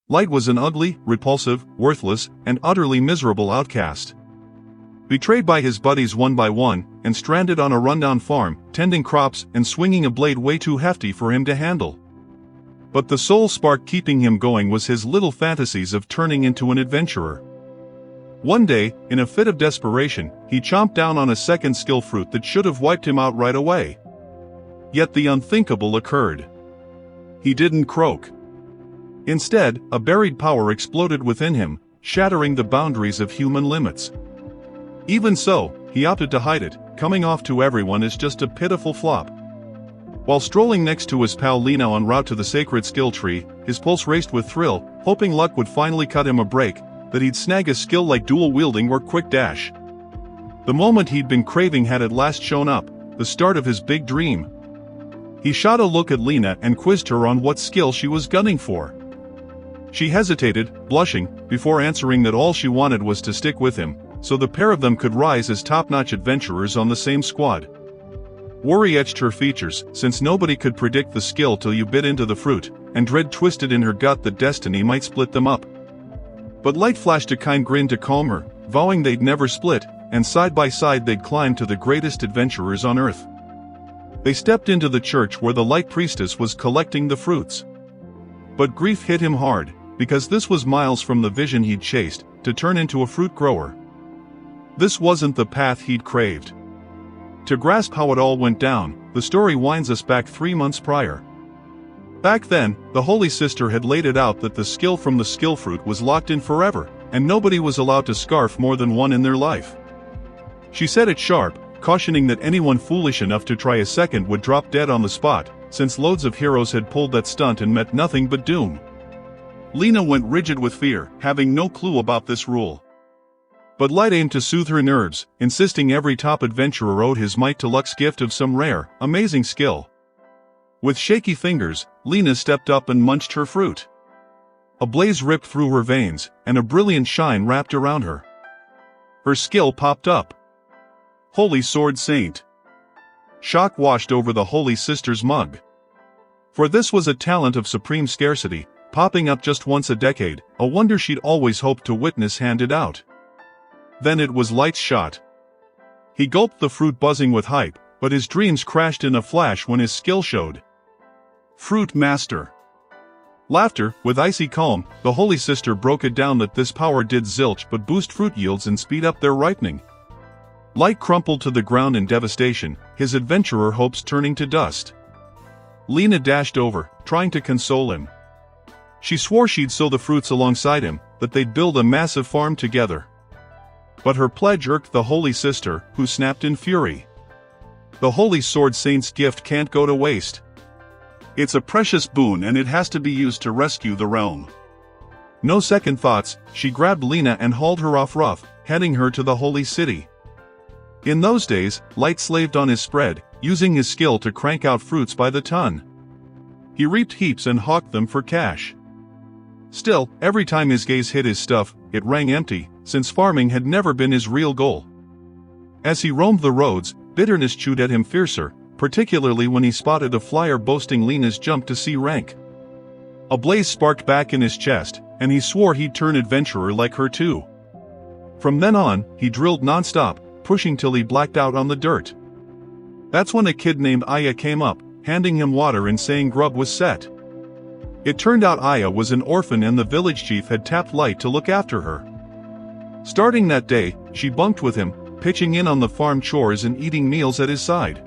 Light was an ugly, repulsive, worthless, and utterly miserable outcast. Betrayed by his buddies one by one, and stranded on a rundown farm, tending crops and swinging a blade way too hefty for him to handle. But the sole spark keeping him going was his little fantasies of turning into an adventurer. One day, in a fit of desperation, he chomped down on a second skill fruit that should have wiped him out right away. Yet the unthinkable occurred. He didn't croak. Instead, a buried power exploded within him, shattering the boundaries of human limits. Even so, he opted to hide it, coming off to everyone as just a pitiful flop. While strolling next to his pal Lina en route to the sacred skill tree, his pulse raced with thrill, hoping luck would finally cut him a break, that he'd snag a skill like dual wielding or quick dash. The moment he'd been craving had at last shown up, the start of his big dream. He shot a look at Lina and quizzed her on what skill she was gunning for. She hesitated, blushing, before answering that all she wanted was to stick with him, so the pair of them could rise as top-notch adventurers on the same squad. Worry etched her features, since nobody could predict the skill till you bit into the fruit, and dread twisted in her gut that destiny might split them up. But Light flashed a kind grin to calm her, vowing they'd never split, and side by side they'd climb to the greatest adventurers on earth. They stepped into the church where the Light Priestess was collecting the fruits. But grief hit him hard, because this was miles from the vision he'd chased, to turn into a fruit grower. This wasn't the path he'd craved. To grasp how it all went down, the story winds us back 3 months prior. Back then, the Holy Sister had laid it out that the skill from the skill fruit was locked in forever, and nobody was allowed to scarf more than one in their life. She said it sharp, cautioning that anyone foolish enough to try a second would drop dead on the spot, since loads of heroes had pulled that stunt and met nothing but doom. Lina went rigid with fear, having no clue about this rule. But Light aimed to soothe her nerves, insisting every top adventurer owed his might to luck's gift of some rare, amazing skill. With shaky fingers, Lina stepped up and munched her fruit. A blaze ripped through her veins, and a brilliant shine wrapped around her. Her skill popped up. Holy Sword Saint. Shock washed over the Holy Sister's mug. For this was a talent of supreme scarcity, popping up just once a decade, a wonder she'd always hoped to witness handed out. Then it was Light's shot. He gulped the fruit buzzing with hype, but his dreams crashed in a flash when his skill showed. Fruit Master. Laughter, with icy calm, the Holy Sister broke it down that this power did zilch but boost fruit yields and speed up their ripening. Light crumpled to the ground in devastation, his adventurer hopes turning to dust. Lina dashed over, trying to console him. She swore she'd sow the fruits alongside him, that they'd build a massive farm together. But her pledge irked the Holy Sister, who snapped in fury. The Holy Sword Saint's gift can't go to waste. It's a precious boon and it has to be used to rescue the realm. No second thoughts, she grabbed Lina and hauled her off rough, heading her to the Holy City. In those days, Light slaved on his spread, using his skill to crank out fruits by the ton. He reaped heaps and hawked them for cash. Still, every time his gaze hit his stuff, it rang empty, since farming had never been his real goal. As he roamed the roads, bitterness chewed at him fiercer, particularly when he spotted a flyer boasting Lina's jump to C rank. A blaze sparked back in his chest, and he swore he'd turn adventurer like her too. From then on, he drilled non-stop, pushing till he blacked out on the dirt. That's when a kid named Aya came up, handing him water and saying grub was set. It turned out Aya was an orphan and the village chief had tapped Light to look after her. Starting that day, she bunked with him, pitching in on the farm chores and eating meals at his side.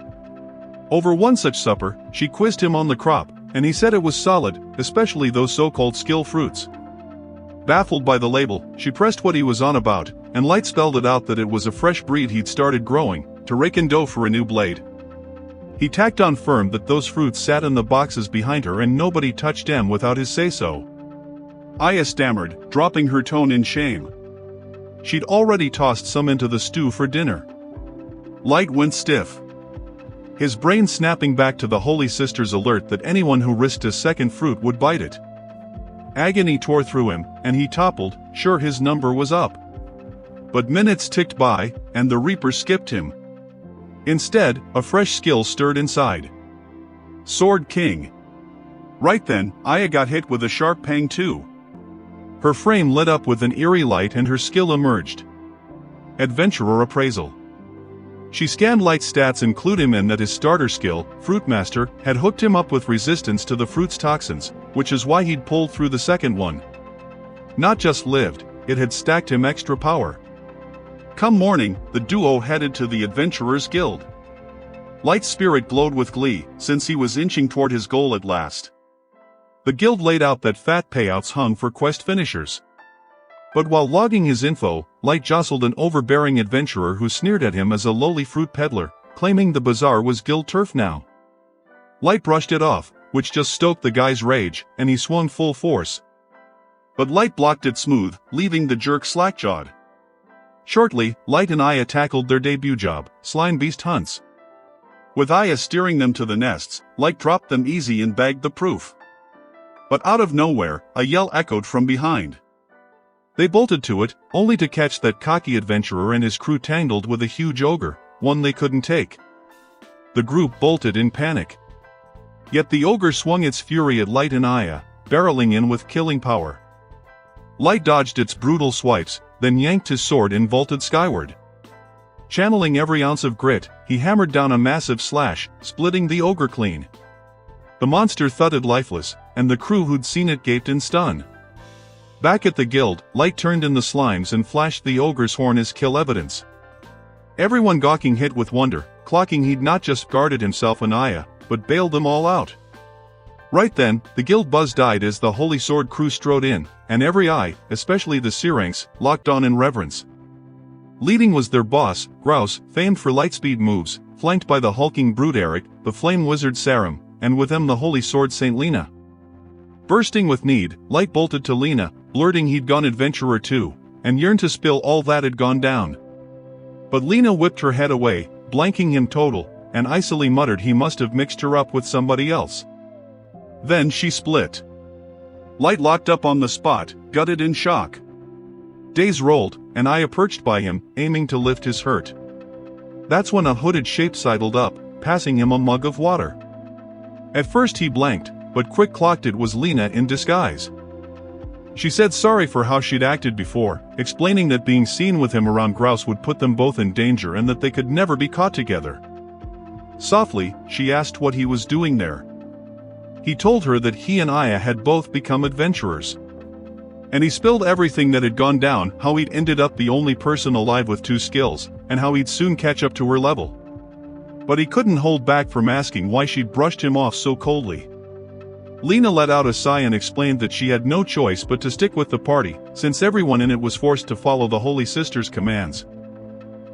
Over one such supper, she quizzed him on the crop, and he said it was solid, especially those so-called skill fruits. Baffled by the label, she pressed what he was on about, and Light spelled it out that it was a fresh breed he'd started growing, to rake in dough for a new blade. He tacked on firm that those fruits sat in the boxes behind her and nobody touched them without his say-so. Aya stammered, dropping her tone in shame. She'd already tossed some into the stew for dinner. Light went stiff. His brain snapping back to the Holy Sister's alert that anyone who risked a second fruit would bite it. Agony tore through him, and he toppled, sure his number was up. But minutes ticked by, and the Reaper skipped him. Instead, a fresh skill stirred inside. Sword King. Right then, Aya got hit with a sharp pang too. Her frame lit up with an eerie light and her skill emerged. Adventurer Appraisal. She scanned Light's stats and clued him in that his starter skill, Fruitmaster, had hooked him up with resistance to the fruit's toxins, which is why he'd pulled through the second one. Not just lived, it had stacked him extra power. Come morning, the duo headed to the Adventurers Guild. Light's spirit glowed with glee, since he was inching toward his goal at last. The guild laid out that fat payouts hung for quest finishers. But while logging his info, Light jostled an overbearing adventurer who sneered at him as a lowly fruit peddler, claiming the bazaar was guild turf now. Light brushed it off, which just stoked the guy's rage, and he swung full force. But Light blocked it smooth, leaving the jerk slack-jawed. Shortly, Light and Aya tackled their debut job, slime beast hunts. With Aya steering them to the nests, Light dropped them easy and bagged the proof. But out of nowhere, a yell echoed from behind. They bolted to it, only to catch that cocky adventurer and his crew tangled with a huge ogre, one they couldn't take. The group bolted in panic. Yet the ogre swung its fury at Light and Aya, barreling in with killing power. Light dodged its brutal swipes, then yanked his sword and vaulted skyward. Channeling every ounce of grit, he hammered down a massive slash, splitting the ogre clean. The monster thudded lifeless, and the crew who'd seen it gaped in stun. Back at the guild, Light turned in the slimes and flashed the ogre's horn as kill evidence. Everyone gawking hit with wonder, clocking he'd not just guarded himself and Aya, but bailed them all out. Right then, the guild buzz died as the Holy Sword crew strode in, and every eye, especially the C-ranks, locked on in reverence. Leading was their boss, Grouse, famed for lightspeed moves, flanked by the hulking brute Eric, the flame wizard Sarum, and with them the Holy Sword Saint Lena. Bursting with need, Light bolted to Lena, blurting he'd gone adventurer too, and yearned to spill all that had gone down. But Lena whipped her head away, blanking him total, and icily muttered he must have mixed her up with somebody else. Then she split. Light locked up on the spot, gutted in shock. Days rolled, and Aya perched by him, aiming to lift his hurt. That's when a hooded shape sidled up, passing him a mug of water. At first he blanked, but quick clocked it was Lena in disguise. She said sorry for how she'd acted before, explaining that being seen with him around Grouse would put them both in danger and that they could never be caught together. Softly, she asked what he was doing there. He told her that he and Aya had both become adventurers. And he spilled everything that had gone down, how he'd ended up the only person alive with 2 skills, and how he'd soon catch up to her level. But he couldn't hold back from asking why she'd brushed him off so coldly. Lena let out a sigh and explained that she had no choice but to stick with the party, since everyone in it was forced to follow the Holy Sister's commands.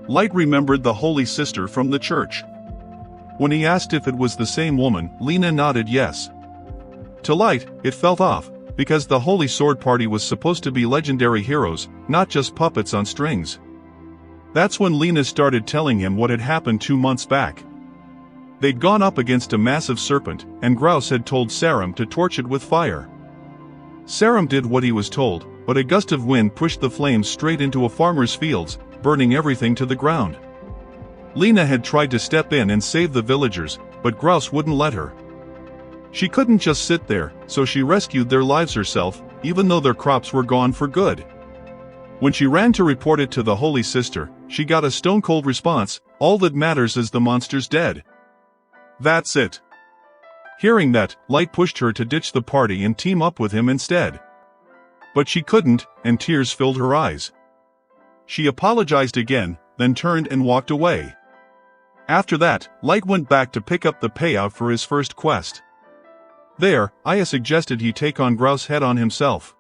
Light remembered the Holy Sister from the church. When he asked if it was the same woman, Lena nodded yes. To Light, it felt off, because the Holy Sword Party was supposed to be legendary heroes, not just puppets on strings. That's when Lena started telling him what had happened 2 months back. They'd gone up against a massive serpent, and Grouse had told Sarum to torch it with fire. Sarum did what he was told, but a gust of wind pushed the flames straight into a farmer's fields, burning everything to the ground. Lena had tried to step in and save the villagers, but Grouse wouldn't let her. She couldn't just sit there, so she rescued their lives herself, even though their crops were gone for good. When she ran to report it to the Holy Sister, she got a stone-cold response, "All that matters is the monster's dead." That's it. Hearing that, Light pushed her to ditch the party and team up with him instead. But she couldn't, and tears filled her eyes. She apologized again, then turned and walked away. After that, Light went back to pick up the payout for his first quest. There, Aya suggested he take on Grouse head-on himself.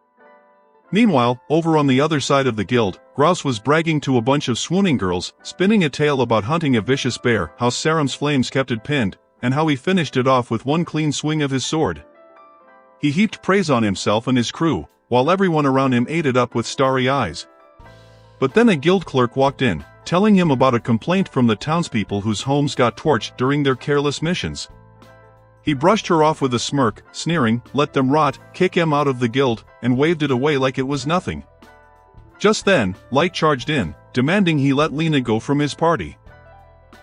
Meanwhile, over on the other side of the guild, Grouse was bragging to a bunch of swooning girls, spinning a tale about hunting a vicious bear, how Sarum's flames kept it pinned, and how he finished it off with one clean swing of his sword. He heaped praise on himself and his crew, while everyone around him ate it up with starry eyes. But then a guild clerk walked in, telling him about a complaint from the townspeople whose homes got torched during their careless missions. He brushed her off with a smirk, sneering, "Let them rot, kick him out of the guild," and waved it away like it was nothing. Just then, Light charged in, demanding he let Lena go from his party.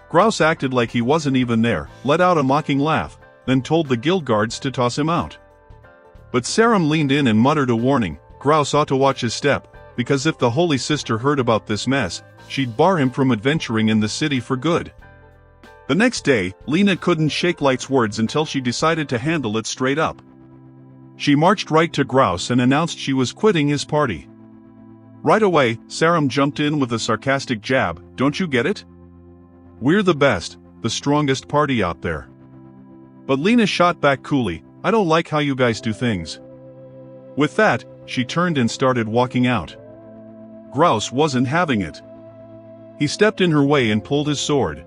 Grouse acted like he wasn't even there, let out a mocking laugh, then told the guild guards to toss him out. But Sarum leaned in and muttered a warning, Grouse ought to watch his step, because if the Holy Sister heard about this mess, she'd bar him from adventuring in the city for good. The next day, Lena couldn't shake Light's words until she decided to handle it straight up. She marched right to Grouse and announced she was quitting his party. Right away, Sarum jumped in with a sarcastic jab, "Don't you get it? We're the best, the strongest party out there." But Lena shot back coolly, "I don't like how you guys do things." With that, she turned and started walking out. Grouse wasn't having it. He stepped in her way and pulled his sword.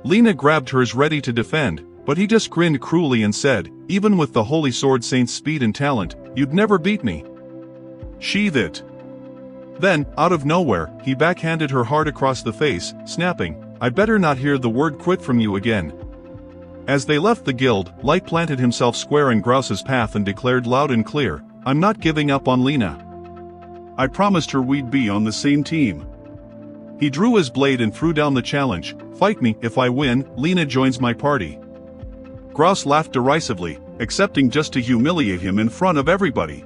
Lena grabbed hers ready to defend, but he just grinned cruelly and said, "Even with the Holy Sword Saint's speed and talent, you'd never beat me. Sheath it." Then, out of nowhere, he backhanded her hard across the face, snapping, "I better not hear the word quit from you again." As they left the guild, Light planted himself square in Grouse's path and declared loud and clear, "I'm not giving up on Lena. I promised her we'd be on the same team." He drew his blade and threw down the challenge, "Fight me, if I win, Lena joins my party." Grouse laughed derisively, accepting just to humiliate him in front of everybody.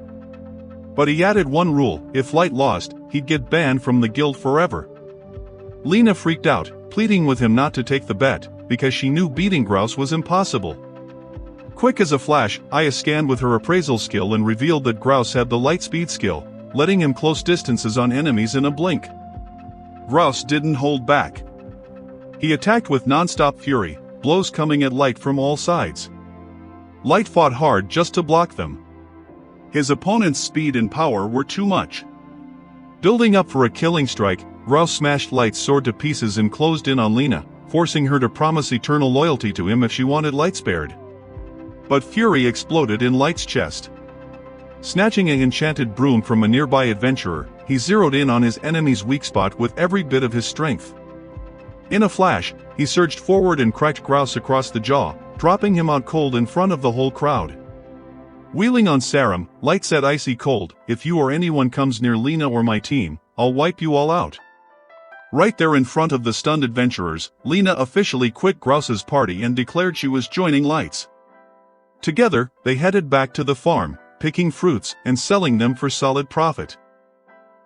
But he added one rule, if Light lost, he'd get banned from the guild forever. Lena freaked out, pleading with him not to take the bet, because she knew beating Grouse was impossible. Quick as a flash, Aya scanned with her appraisal skill and revealed that Grouse had the light speed skill, letting him close distances on enemies in a blink. Grouse didn't hold back. He attacked with non-stop fury, blows coming at Light from all sides. Light fought hard just to block them. His opponent's speed and power were too much. Building up for a killing strike, Grouse smashed Light's sword to pieces and closed in on Lena, forcing her to promise eternal loyalty to him if she wanted Light spared. But fury exploded in Light's chest. Snatching an enchanted broom from a nearby adventurer, he zeroed in on his enemy's weak spot with every bit of his strength. In a flash, he surged forward and cracked Grouse across the jaw, dropping him out cold in front of the whole crowd. Wheeling on Sarum, Light said icy cold, "If you or anyone comes near Lena or my team, I'll wipe you all out." Right there in front of the stunned adventurers, Lena officially quit Grouse's party and declared she was joining Light's. Together, they headed back to the farm, picking fruits and selling them for solid profit.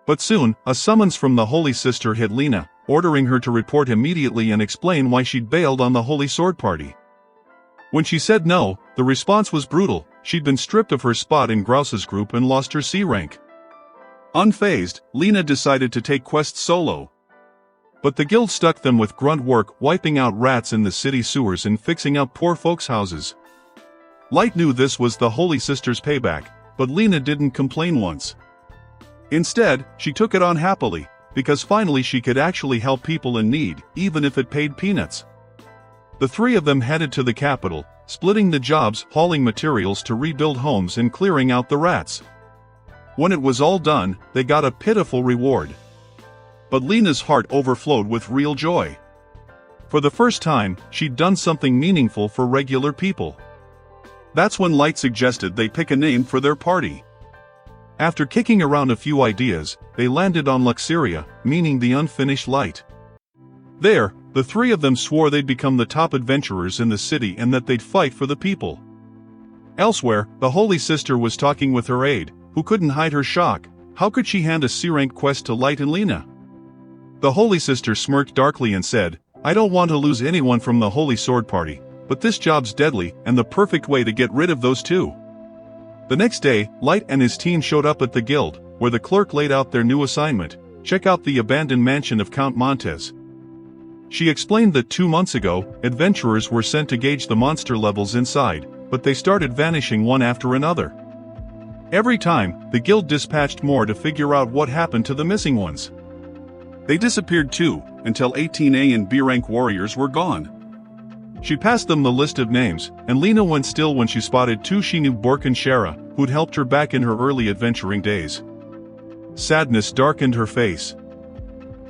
But soon, a summons from the Holy Sister hit Lena, ordering her to report immediately and explain why she'd bailed on the Holy Sword Party. When she said no, the response was brutal. She'd been stripped of her spot in Grouse's group and lost her C rank. Unfazed, Lena decided to take quests solo. But the guild stuck them with grunt work, wiping out rats in the city sewers and fixing up poor folks' houses. Light knew this was the Holy Sister's payback, but Lena didn't complain once. Instead, she took it on happily, because finally she could actually help people in need, even if it paid peanuts. The three of them headed to the capital, splitting the jobs, hauling materials to rebuild homes and clearing out the rats. When it was all done, they got a pitiful reward. But Lena's heart overflowed with real joy. For the first time, she'd done something meaningful for regular people. That's when Light suggested they pick a name for their party. After kicking around a few ideas, they landed on Luxuria, meaning the unfinished light. There, the three of them swore they'd become the top adventurers in the city and that they'd fight for the people. Elsewhere, the Holy Sister was talking with her aide, who couldn't hide her shock. How could she hand a C-rank quest to Light and Lena? The Holy Sister smirked darkly and said, "I don't want to lose anyone from the Holy Sword Party, but this job's deadly and the perfect way to get rid of those two." The next day, Light and his team showed up at the guild, where the clerk laid out their new assignment: check out the abandoned mansion of Count Montez. She explained that 2 months ago, adventurers were sent to gauge the monster levels inside, but they started vanishing one after another. Every time, the guild dispatched more to figure out what happened to the missing ones. They disappeared too, until 18A and B rank warriors were gone. She passed them the list of names, and Lena went still when she spotted two she knew, Bork and Shara, who'd helped her back in her early adventuring days. Sadness darkened her face.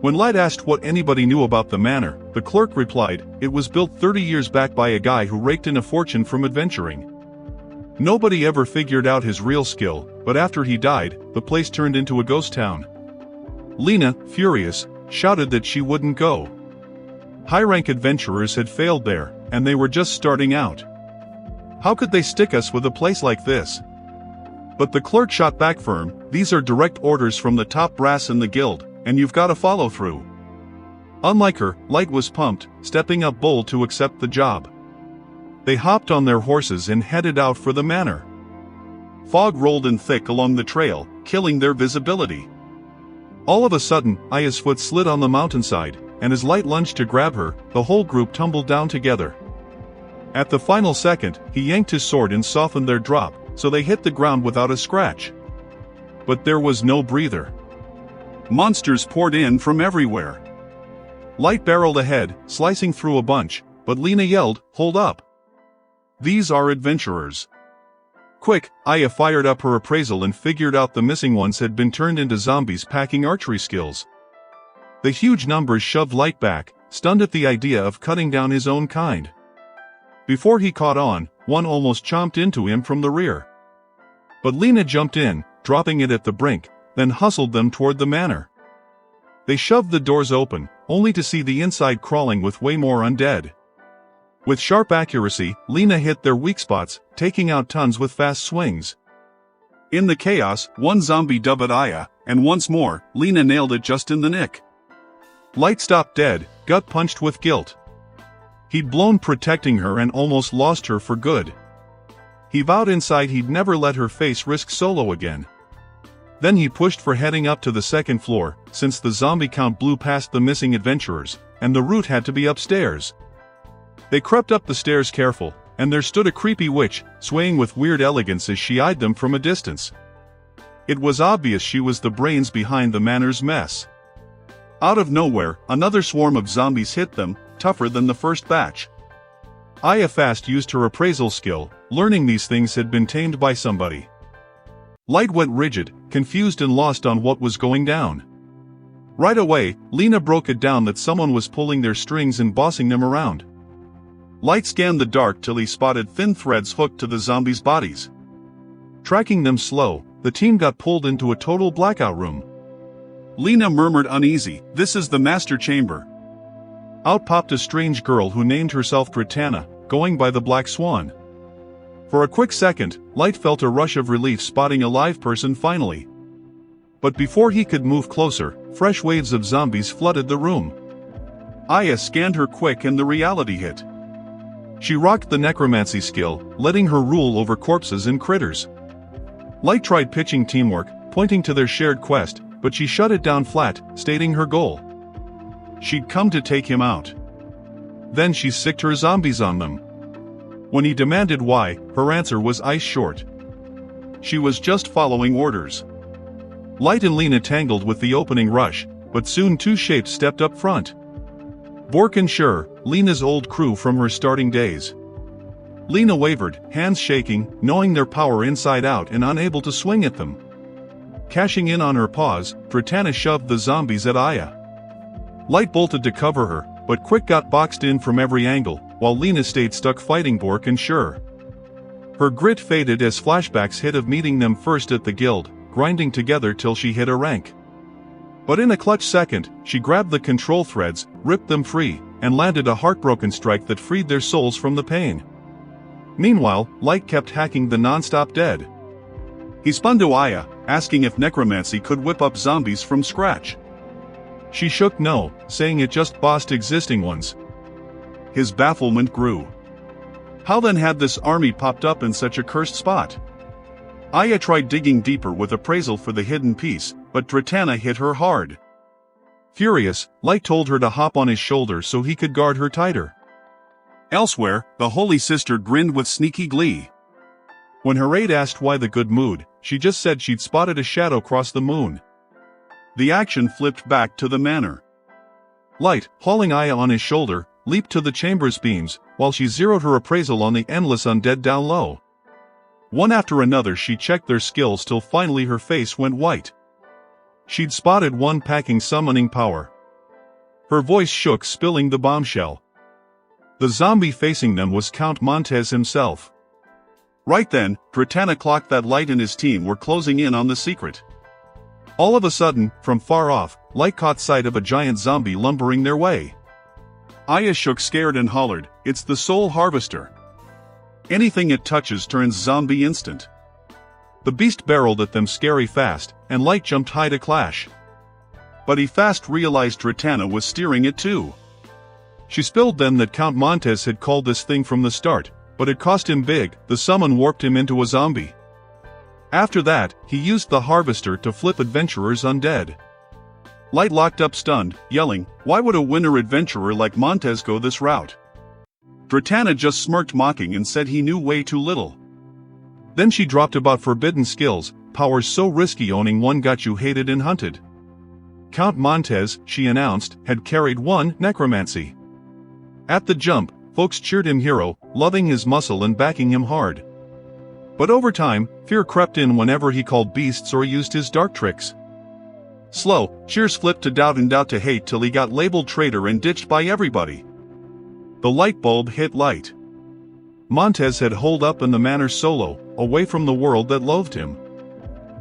When Light asked what anybody knew about the manor, the clerk replied, it was built 30 years back by a guy who raked in a fortune from adventuring. Nobody ever figured out his real skill, but after he died, the place turned into a ghost town. Lena, furious, shouted that she wouldn't go. High-rank adventurers had failed there, and they were just starting out. How could they stick us with a place like this? But the clerk shot back firm, "These are direct orders from the top brass in the guild, and you've got to follow through." Unlike her, Light was pumped, stepping up bold to accept the job. They hopped on their horses and headed out for the manor. Fog rolled in thick along the trail, killing their visibility. All of a sudden, Aya's foot slid on the mountainside, and as Light lunged to grab her, the whole group tumbled down together. At the final second, he yanked his sword and softened their drop, so they hit the ground without a scratch. But there was no breather. Monsters poured in from everywhere. Light barreled ahead, slicing through a bunch, but Lena yelled, "Hold up! These are adventurers." Quick, Aya fired up her appraisal and figured out the missing ones had been turned into zombies packing archery skills. The huge numbers shoved Light back, stunned at the idea of cutting down his own kind. Before he caught on, one almost chomped into him from the rear. But Lena jumped in, dropping it at the brink, then hustled them toward the manor. They shoved the doors open, only to see the inside crawling with way more undead. With sharp accuracy, Lena hit their weak spots, taking out tons with fast swings. In the chaos, one zombie dug at Aya, and once more, Lena nailed it just in the nick. Light stopped dead, gut-punched with guilt. He'd blown protecting her and almost lost her for good. He vowed inside he'd never let her face risk solo again. Then he pushed for heading up to the second floor, since the zombie count blew past the missing adventurers, and the route had to be upstairs. They crept up the stairs careful, and there stood a creepy witch, swaying with weird elegance as she eyed them from a distance. It was obvious she was the brains behind the manor's mess. Out of nowhere, another swarm of zombies hit them, tougher than the first batch. Aya fast used her appraisal skill, learning these things had been tamed by somebody. Light went rigid, confused and lost on what was going down. Right away, Lena broke it down that someone was pulling their strings and bossing them around. Light scanned the dark till he spotted thin threads hooked to the zombies' bodies. Tracking them slow, the team got pulled into a total blackout room. Lena murmured uneasy, "This is the master chamber." Out popped a strange girl who named herself Tritana, going by the Black Swan. For a quick second, Light felt a rush of relief spotting a live person finally. But before he could move closer, fresh waves of zombies flooded the room. Aya scanned her quick and the reality hit. She rocked the necromancy skill, letting her rule over corpses and critters. Light tried pitching teamwork, pointing to their shared quest, but she shut it down flat, stating her goal. She'd come to take him out. Then she sicked her zombies on them. When he demanded why, her answer was ice short. She was just following orders. Light and Lena tangled with the opening rush, but soon two shapes stepped up front. Bork and Shur, Lena's old crew from her starting days. Lena wavered, hands shaking, knowing their power inside out and unable to swing at them. Cashing in on her pause, Tritana shoved the zombies at Aya. Light bolted to cover her, but Quick got boxed in from every angle, while Lena stayed stuck fighting Bork and Shur. Her grit faded as flashbacks hit of meeting them first at the guild, grinding together till she hit a rank. But in a clutch second, she grabbed the control threads, ripped them free, and landed a heartbroken strike that freed their souls from the pain. Meanwhile, Light kept hacking the non-stop dead. He spun to Aya, asking if necromancy could whip up zombies from scratch. She shook no, saying it just bossed existing ones. His bafflement grew. How then had this army popped up in such a cursed spot? Aya tried digging deeper with appraisal for the hidden piece, but Tritana hit her hard. Furious, Light told her to hop on his shoulder so he could guard her tighter. Elsewhere, the Holy Sister grinned with sneaky glee. When her aide asked why the good mood, she just said she'd spotted a shadow cross the moon. The action flipped back to the manor. Light, hauling Aya on his shoulder, leaped to the chamber's beams, while she zeroed her appraisal on the endless undead down low. One after another she checked their skills till finally her face went white. She'd spotted one packing summoning power. Her voice shook, spilling the bombshell. The zombie facing them was Count Montez himself. Right then, Tritana clocked that Light and his team were closing in on the secret. All of a sudden, from far off, Light caught sight of a giant zombie lumbering their way. Aya shook scared and hollered, "It's the Soul Harvester. Anything it touches turns zombie instant." The beast barreled at them scary fast, and Light jumped high to clash. But he fast realized Dratana was steering it too. She spilled then that Count Montes had called this thing from the start, but it cost him big. The summon warped him into a zombie. After that, he used the harvester to flip adventurers undead. Light locked up stunned, yelling, "Why would a winner adventurer like Montes go this route?" Dratana just smirked mocking and said he knew way too little. Then she dropped about forbidden skills, powers so risky owning one got you hated and hunted. Count Montes, she announced, had carried one necromancy. At the jump, folks cheered him hero, loving his muscle and backing him hard. But over time, fear crept in whenever he called beasts or used his dark tricks. Slow, cheers flipped to doubt and doubt to hate till he got labeled traitor and ditched by everybody. The light bulb hit Light. Montes had holed up in the manor solo, away from the world that loathed him.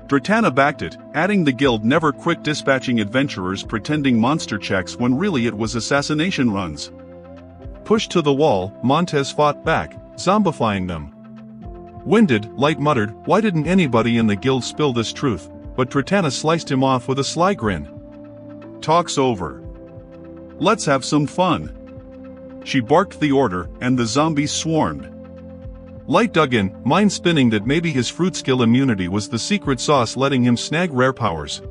Dratana backed it, adding the guild never quit dispatching adventurers pretending monster checks when really it was assassination runs. Pushed to the wall, Montes fought back, zombifying them. Winded, Light muttered, "Why didn't anybody in the guild spill this truth?" But Dratana sliced him off with a sly grin. "Talk's over. Let's have some fun." She barked the order, and the zombies swarmed. Light dug in, mind spinning that maybe his fruit skill immunity was the secret sauce letting him snag rare powers.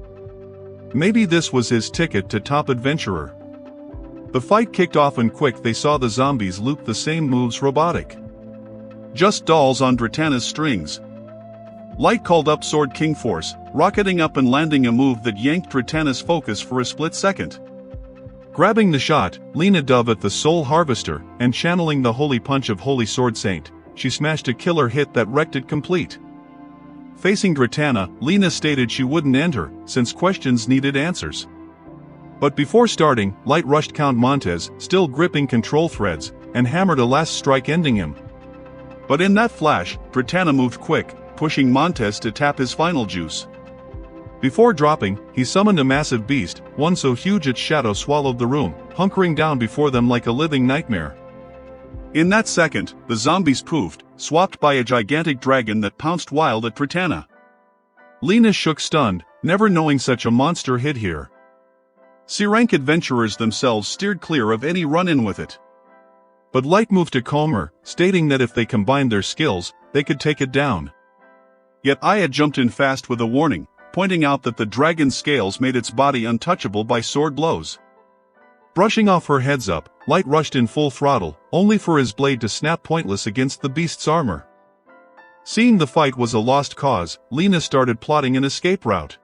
Maybe this was his ticket to top adventurer. The fight kicked off and quick they saw the zombies loop the same moves robotic. Just dolls on Dratana's strings. Light called up Sword King Force, rocketing up and landing a move that yanked Dratana's focus for a split second. Grabbing the shot, Lena dove at the Soul Harvester, and channeling the holy punch of Holy Sword Saint, she smashed a killer hit that wrecked it complete. Facing Dratana, Lena stated she wouldn't end her, since questions needed answers. But before starting, Light rushed Count Montes, still gripping control threads, and hammered a last strike ending him. But in that flash, Dratana moved quick, pushing Montes to tap his final juice. Before dropping, he summoned a massive beast, one so huge its shadow swallowed the room, hunkering down before them like a living nightmare. In that second, the zombies poofed, swapped by a gigantic dragon that pounced wild at Dratana. Lena shook stunned, never knowing such a monster hid here. C-rank adventurers themselves steered clear of any run-in with it. But Light moved to calm her, stating that if they combined their skills, they could take it down. Yet Aya jumped in fast with a warning, pointing out that the dragon's scales made its body untouchable by sword blows. Brushing off her heads up, Light rushed in full throttle, only for his blade to snap pointless against the beast's armor. Seeing the fight was a lost cause, Lena started plotting an escape route.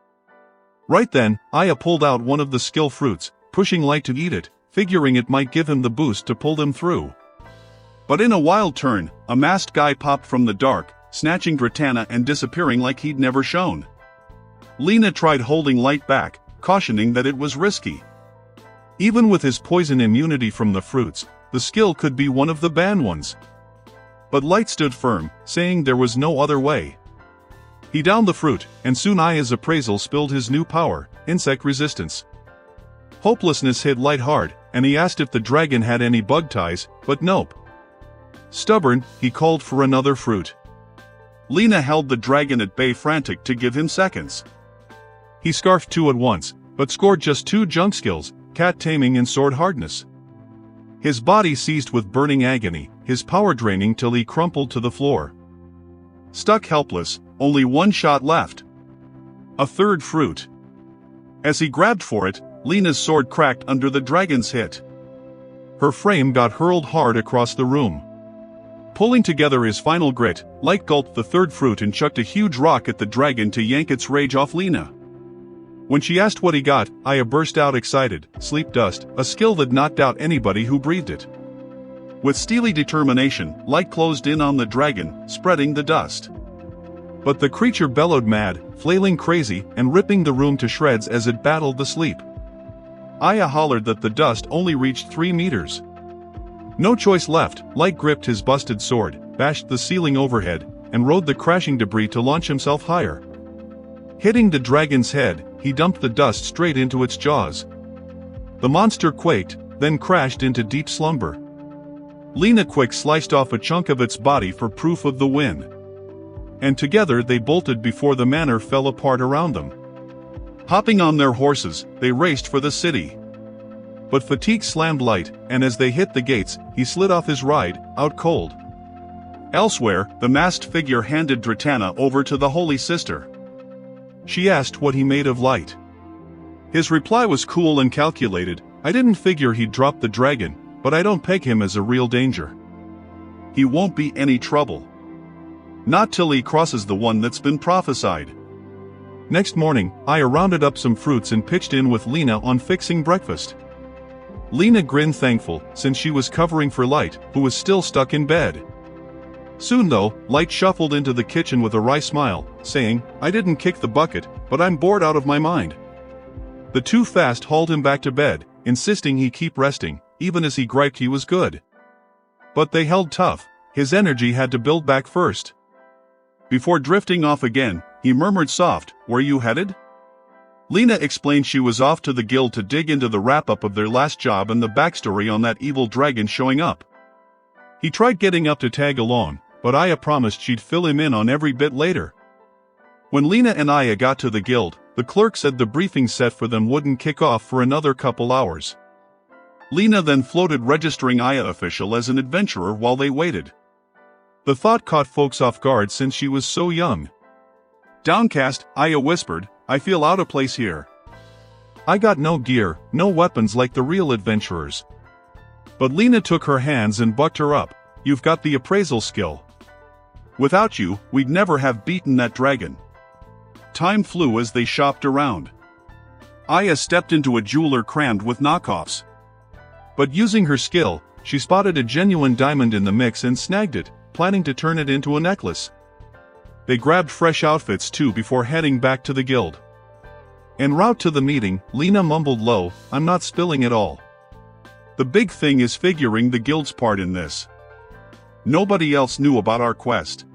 Right then, Aya pulled out one of the skill fruits, pushing Light to eat it, figuring it might give him the boost to pull them through. But in a wild turn, a masked guy popped from the dark, snatching Dratana and disappearing like he'd never shown. Lena tried holding Light back, cautioning that it was risky. Even with his poison immunity from the fruits, the skill could be one of the banned ones. But Light stood firm, saying there was no other way. He downed the fruit, and soon Aya's appraisal spilled his new power, insect resistance. Hopelessness hit Light hard, and he asked if the dragon had any bug ties, but nope. Stubborn, he called for another fruit. Lena held the dragon at bay, frantic to give him seconds. He scarfed two at once, but scored just 2 junk skills, cat taming and sword hardness. His body seized with burning agony, his power draining till he crumpled to the floor. Stuck helpless, only one shot left. A third fruit. As he grabbed for it, Lena's sword cracked under the dragon's hit. Her frame got hurled hard across the room. Pulling together his final grit, Light gulped the third fruit and chucked a huge rock at the dragon to yank its rage off Lena. When she asked what he got, Aya burst out excited, sleep dust, a skill that knocked out anybody who breathed it. With steely determination, Light closed in on the dragon, spreading the dust. But the creature bellowed mad, flailing crazy, and ripping the room to shreds as it battled the sleep. Aya hollered that the dust only reached 3 meters. No choice left, Light gripped his busted sword, bashed the ceiling overhead, and rode the crashing debris to launch himself higher. Hitting the dragon's head, he dumped the dust straight into its jaws. The monster quaked, then crashed into deep slumber. Lena quick sliced off a chunk of its body for proof of the win. and together they bolted before the manor fell apart around them. Hopping on their horses, they raced for the city. But fatigue slammed Light, and as they hit the gates, he slid off his ride, out cold. Elsewhere, the masked figure handed Dratana over to the Holy Sister. She asked what he made of Light. His reply was cool and calculated. I didn't figure he'd drop the dragon, but I don't peg him as a real danger. He won't be any trouble. Not till he crosses the one that's been prophesied. Next morning, Aya rounded up some fruits and pitched in with Lena on fixing breakfast. Lena grinned thankful, since she was covering for Light, who was still stuck in bed. Soon though, Light shuffled into the kitchen with a wry smile, saying, I didn't kick the bucket, but I'm bored out of my mind. The two fast hauled him back to bed, insisting he keep resting, even as he griped he was good. But they held tough. His energy had to build back first. Before drifting off again, he murmured soft, Where you headed? Lena explained she was off to the guild to dig into the wrap-up of their last job and the backstory on that evil dragon showing up. He tried getting up to tag along, but Aya promised she'd fill him in on every bit later. When Lena and Aya got to the guild, the clerk said the briefing set for them wouldn't kick off for another couple hours. Lena then floated registering Aya official as an adventurer while they waited. The thought caught folks off guard since she was so young. Downcast, Aya whispered, I feel out of place here. I got no gear, no weapons like the real adventurers. But Lena took her hands and bucked her up. You've got the appraisal skill. Without you, we'd never have beaten that dragon. Time flew as they shopped around. Aya stepped into a jeweler crammed with knockoffs. But using her skill, she spotted a genuine diamond in the mix and snagged it, planning to turn it into a necklace. They grabbed fresh outfits too before heading back to the guild. En route to the meeting, Lena mumbled low, I'm not spilling it all. The big thing is figuring the guild's part in this. Nobody else knew about our quest.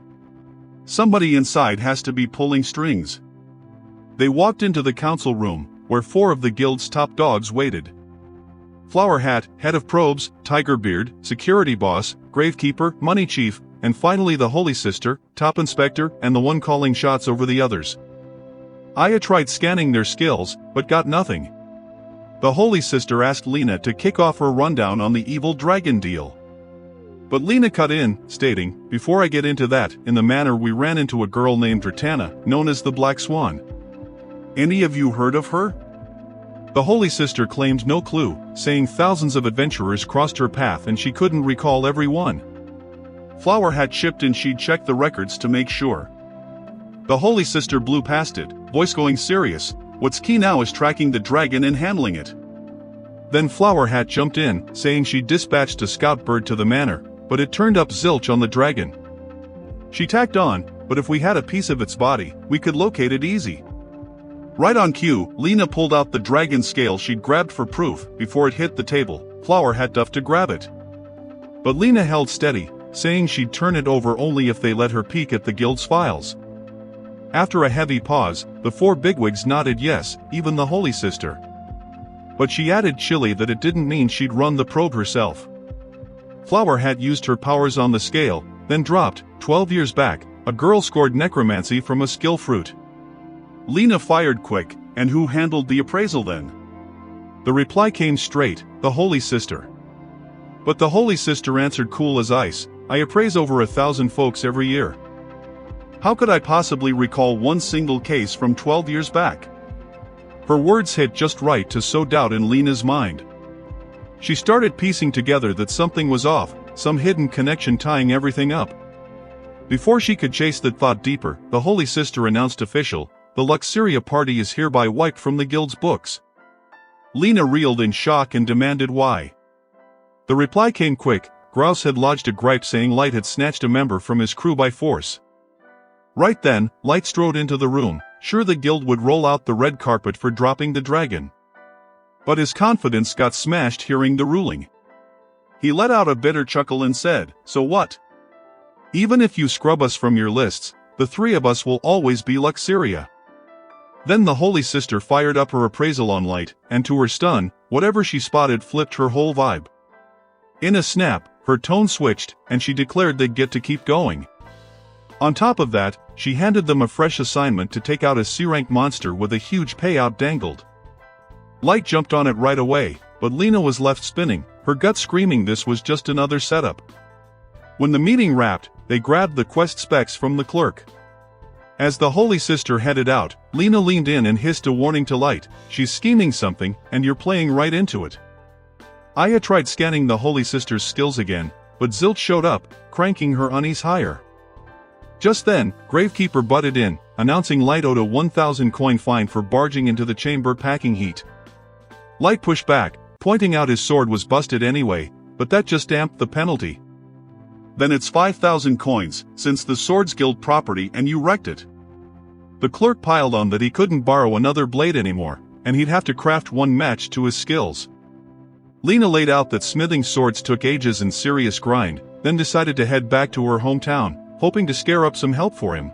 Somebody inside has to be pulling strings. They walked into the council room, where 4 of the guild's top dogs waited. Flower Hat, head of probes, Tigerbeard, security boss, gravekeeper, money chief, and finally the Holy Sister, top inspector, and the one calling shots over the others. Aya tried scanning their skills, but got nothing. The Holy Sister asked Lena to kick off her rundown on the evil dragon deal. But Lena cut in, stating, Before I get into that, in the manor we ran into a girl named Dratana, known as the Black Swan. Any of you heard of her? The Holy Sister claimed no clue, saying thousands of adventurers crossed her path and she couldn't recall every one. Flower Hat chipped in she'd check the records to make sure. The Holy Sister blew past it, voice going serious, what's key now is tracking the dragon and handling it. Then Flower Hat jumped in, saying she'd dispatched a scout bird to the manor, but it turned up zilch on the dragon. She tacked on, but if we had a piece of its body, we could locate it easy. Right on cue, Lena pulled out the dragon scale she'd grabbed for proof. Before it hit the table, Flower Hat duffed to grab it. But Lena held steady, saying she'd turn it over only if they let her peek at the guild's files. After a heavy pause, the 4 bigwigs nodded yes, even the Holy Sister. But she added chilly that it didn't mean she'd run the probe herself. Flower Hat used her powers on the scale, then dropped, 12 years back, a girl scored necromancy from a skill fruit. Lena fired quick, and who handled the appraisal then? The reply came straight, the Holy Sister. But the Holy Sister answered cool as ice, I appraise over 1,000 folks every year. How could I possibly recall one single case from 12 years back? Her words hit just right to sow doubt in Lena's mind. She started piecing together that something was off, some hidden connection tying everything up. Before she could chase that thought deeper, the Holy Sister announced official, the Luxuria party is hereby wiped from the guild's books. Lena reeled in shock and demanded why. The reply came quick, Grouse had lodged a gripe saying Light had snatched a member from his crew by force. Right then, Light strode into the room, sure the guild would roll out the red carpet for dropping the dragon. But his confidence got smashed hearing the ruling. He let out a bitter chuckle and said, So what? Even if you scrub us from your lists, the 3 of us will always be Luxuria. Then the Holy Sister fired up her appraisal on Light, and to her stun, whatever she spotted flipped her whole vibe. In a snap, her tone switched, and she declared they'd get to keep going. On top of that, she handed them a fresh assignment to take out a C-rank monster with a huge payout dangled. Light jumped on it right away, but Lena was left spinning, her gut screaming this was just another setup. When the meeting wrapped, they grabbed the quest specs from the clerk. As the Holy Sister headed out, Lena leaned in and hissed a warning to Light, "She's scheming something, and you're playing right into it." Aya tried scanning the Holy Sister's skills again, but Zilch showed up, cranking her unease higher. Just then, Gravekeeper butted in, announcing Light owed a 1,000 coin fine for barging into the chamber packing heat. Light pushed back, pointing out his sword was busted anyway, but that just amped the penalty. "Then it's 5,000 coins, since the Swords Guild property and you wrecked it." The clerk piled on that he couldn't borrow another blade anymore, and he'd have to craft one matched to his skills. Lena laid out that smithing swords took ages and serious grind, then decided to head back to her hometown, hoping to scare up some help for him.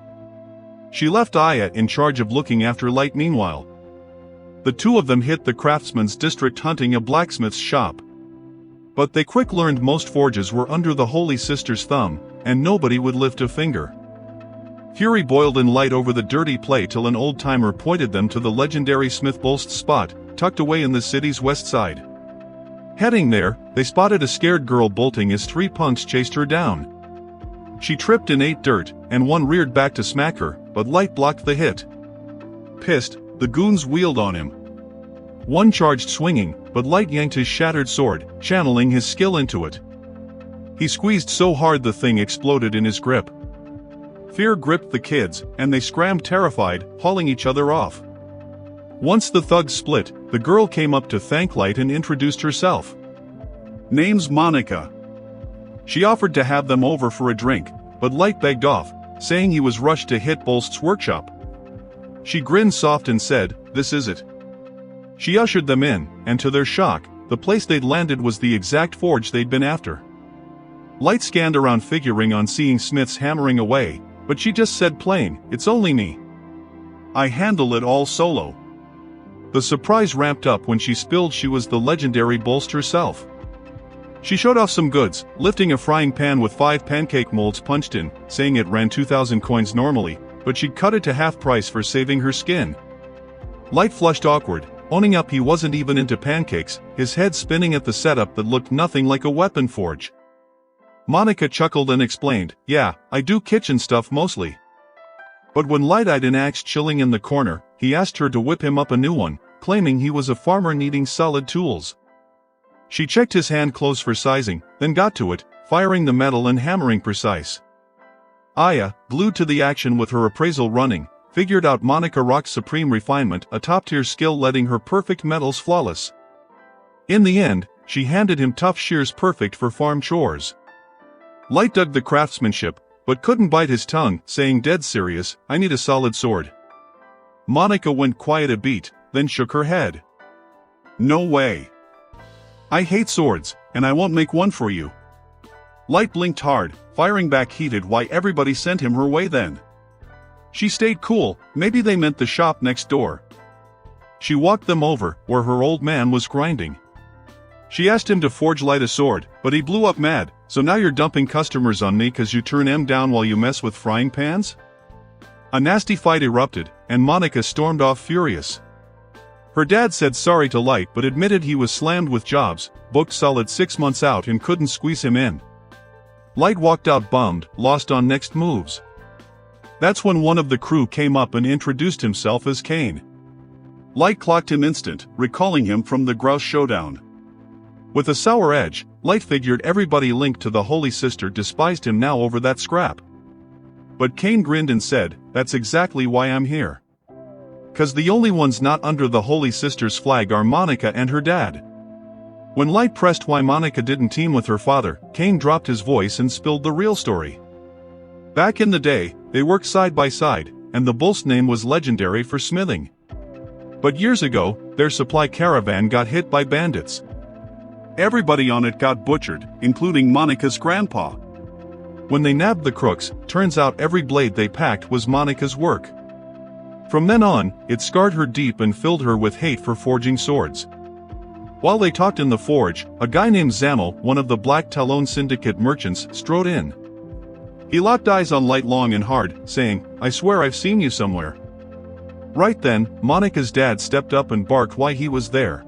She left Aya in charge of looking after Light meanwhile. The two of them hit the craftsman's district hunting a blacksmith's shop. But they quick learned most forges were under the Holy Sister's thumb, and nobody would lift a finger. Fury boiled in Light over the dirty play till an old-timer pointed them to the legendary Smith Bolst's spot, tucked away in the city's west side. Heading there, they spotted a scared girl bolting as three punks chased her down. She tripped and ate dirt, and one reared back to smack her, but Light blocked the hit. Pissed, the goons wheeled on him. One charged swinging, but Light yanked his shattered sword, channeling his skill into it. He squeezed so hard the thing exploded in his grip. Fear gripped the kids, and they scrammed terrified, hauling each other off. Once the thugs split, the girl came up to thank Light and introduced herself. "Name's Monica." She offered to have them over for a drink, but Light begged off, saying he was rushed to hit Bolst's workshop. She grinned soft and said, "This is it." She ushered them in, and to their shock, the place they'd landed was the exact forge they'd been after. Light scanned around figuring on seeing smiths hammering away, but she just said plain, "It's only me. I handle it all solo." The surprise ramped up when she spilled she was the legendary Bolst herself. She showed off some goods, lifting a frying pan with 5 pancake molds punched in, saying it ran 2,000 coins normally, but she'd cut it to half price for saving her skin. Light flushed awkward, owning up he wasn't even into pancakes, his head spinning at the setup that looked nothing like a weapon forge. Monica chuckled and explained, "Yeah, I do kitchen stuff mostly." But when Light eyed an axe chilling in the corner, he asked her to whip him up a new one, claiming he was a farmer needing solid tools. She checked his hand close for sizing, then got to it, firing the metal and hammering precise. Aya, glued to the action with her appraisal running, figured out Monica rocked supreme refinement, a top-tier skill letting her perfect metals flawless. In the end, she handed him tough shears perfect for farm chores. Light dug the craftsmanship, but couldn't bite his tongue, saying dead serious, "I need a solid sword." Monica went quiet a beat, then shook her head. "No way. I hate swords, and I won't make one for you." Light blinked hard, firing back heated why everybody sent him her way then. She stayed cool, maybe they meant the shop next door. She walked them over, where her old man was grinding. She asked him to forge Light a sword, but he blew up mad, "So now you're dumping customers on me cause you turn M down while you mess with frying pans?" A nasty fight erupted, and Monica stormed off furious. Her dad said sorry to Light but admitted he was slammed with jobs, booked solid 6 months out and couldn't squeeze him in. Light walked out bummed, lost on next moves. That's when one of the crew came up and introduced himself as Kane. Light clocked him instant, recalling him from the Grouse Showdown. With a sour edge, Light figured everybody linked to the Holy Sister despised him now over that scrap. But Kane grinned and said, "That's exactly why I'm here. 'Cause the only ones not under the Holy Sister's flag are Monica and her dad." When Light pressed why Monica didn't team with her father, Kane dropped his voice and spilled the real story. Back in the day, they worked side by side, and the Bolst name was legendary for smithing. But years ago, their supply caravan got hit by bandits. Everybody on it got butchered, including Monica's grandpa. When they nabbed the crooks, turns out every blade they packed was Monica's work. From then on, it scarred her deep and filled her with hate for forging swords. While they talked in the forge, a guy named Zammel, one of the Black Talon Syndicate merchants, strode in. He locked eyes on Light long and hard, saying, "I swear I've seen you somewhere." Right then, Monika's dad stepped up and barked why he was there.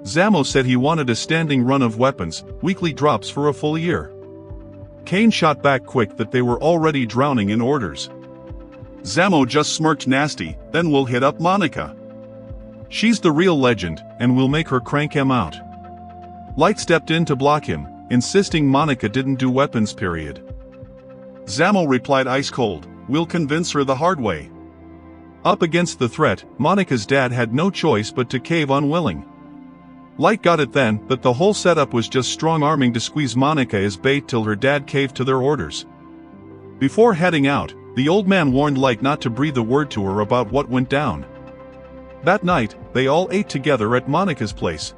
Zamo said he wanted a standing run of weapons, weekly drops for a full year. Kane shot back quick that they were already drowning in orders. Zamo just smirked nasty, "Then we'll hit up Monika. She's the real legend, and we'll make her crank him out." Light stepped in to block him, insisting Monika didn't do weapons period. Zamo replied ice cold, "We'll convince her the hard way." Up against the threat, Monika's dad had no choice but to cave unwilling. Light got it then that the whole setup was just strong-arming to squeeze Monika as bait till her dad caved to their orders. Before heading out, the old man warned Light not to breathe a word to her about what went down. That night, they all ate together at Monika's place.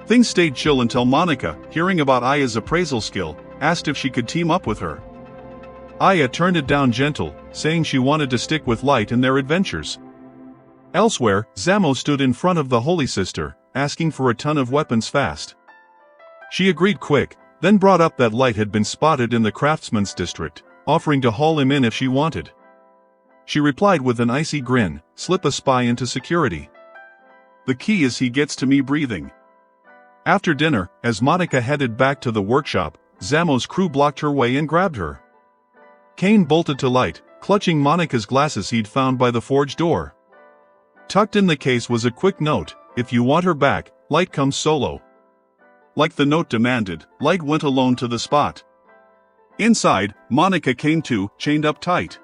Things stayed chill until Monika, hearing about Aya's appraisal skill, asked if she could team up with her. Aya turned it down gentle, saying she wanted to stick with Light in their adventures. Elsewhere, Zamo stood in front of the Holy Sister, asking for a ton of weapons fast. She agreed quick, then brought up that Light had been spotted in the craftsman's district, offering to haul him in if she wanted. She replied with an icy grin, "Slip a spy into security. The key is he gets to me breathing." After dinner, as Monika headed back to the workshop, Zamo's crew blocked her way and grabbed her. Kane bolted to Light, clutching Monika's glasses he'd found by the forge door. Tucked in the case was a quick note, "If you want her back, Light comes solo." Like the note demanded, Light went alone to the spot. Inside, Monika came to, chained up tight.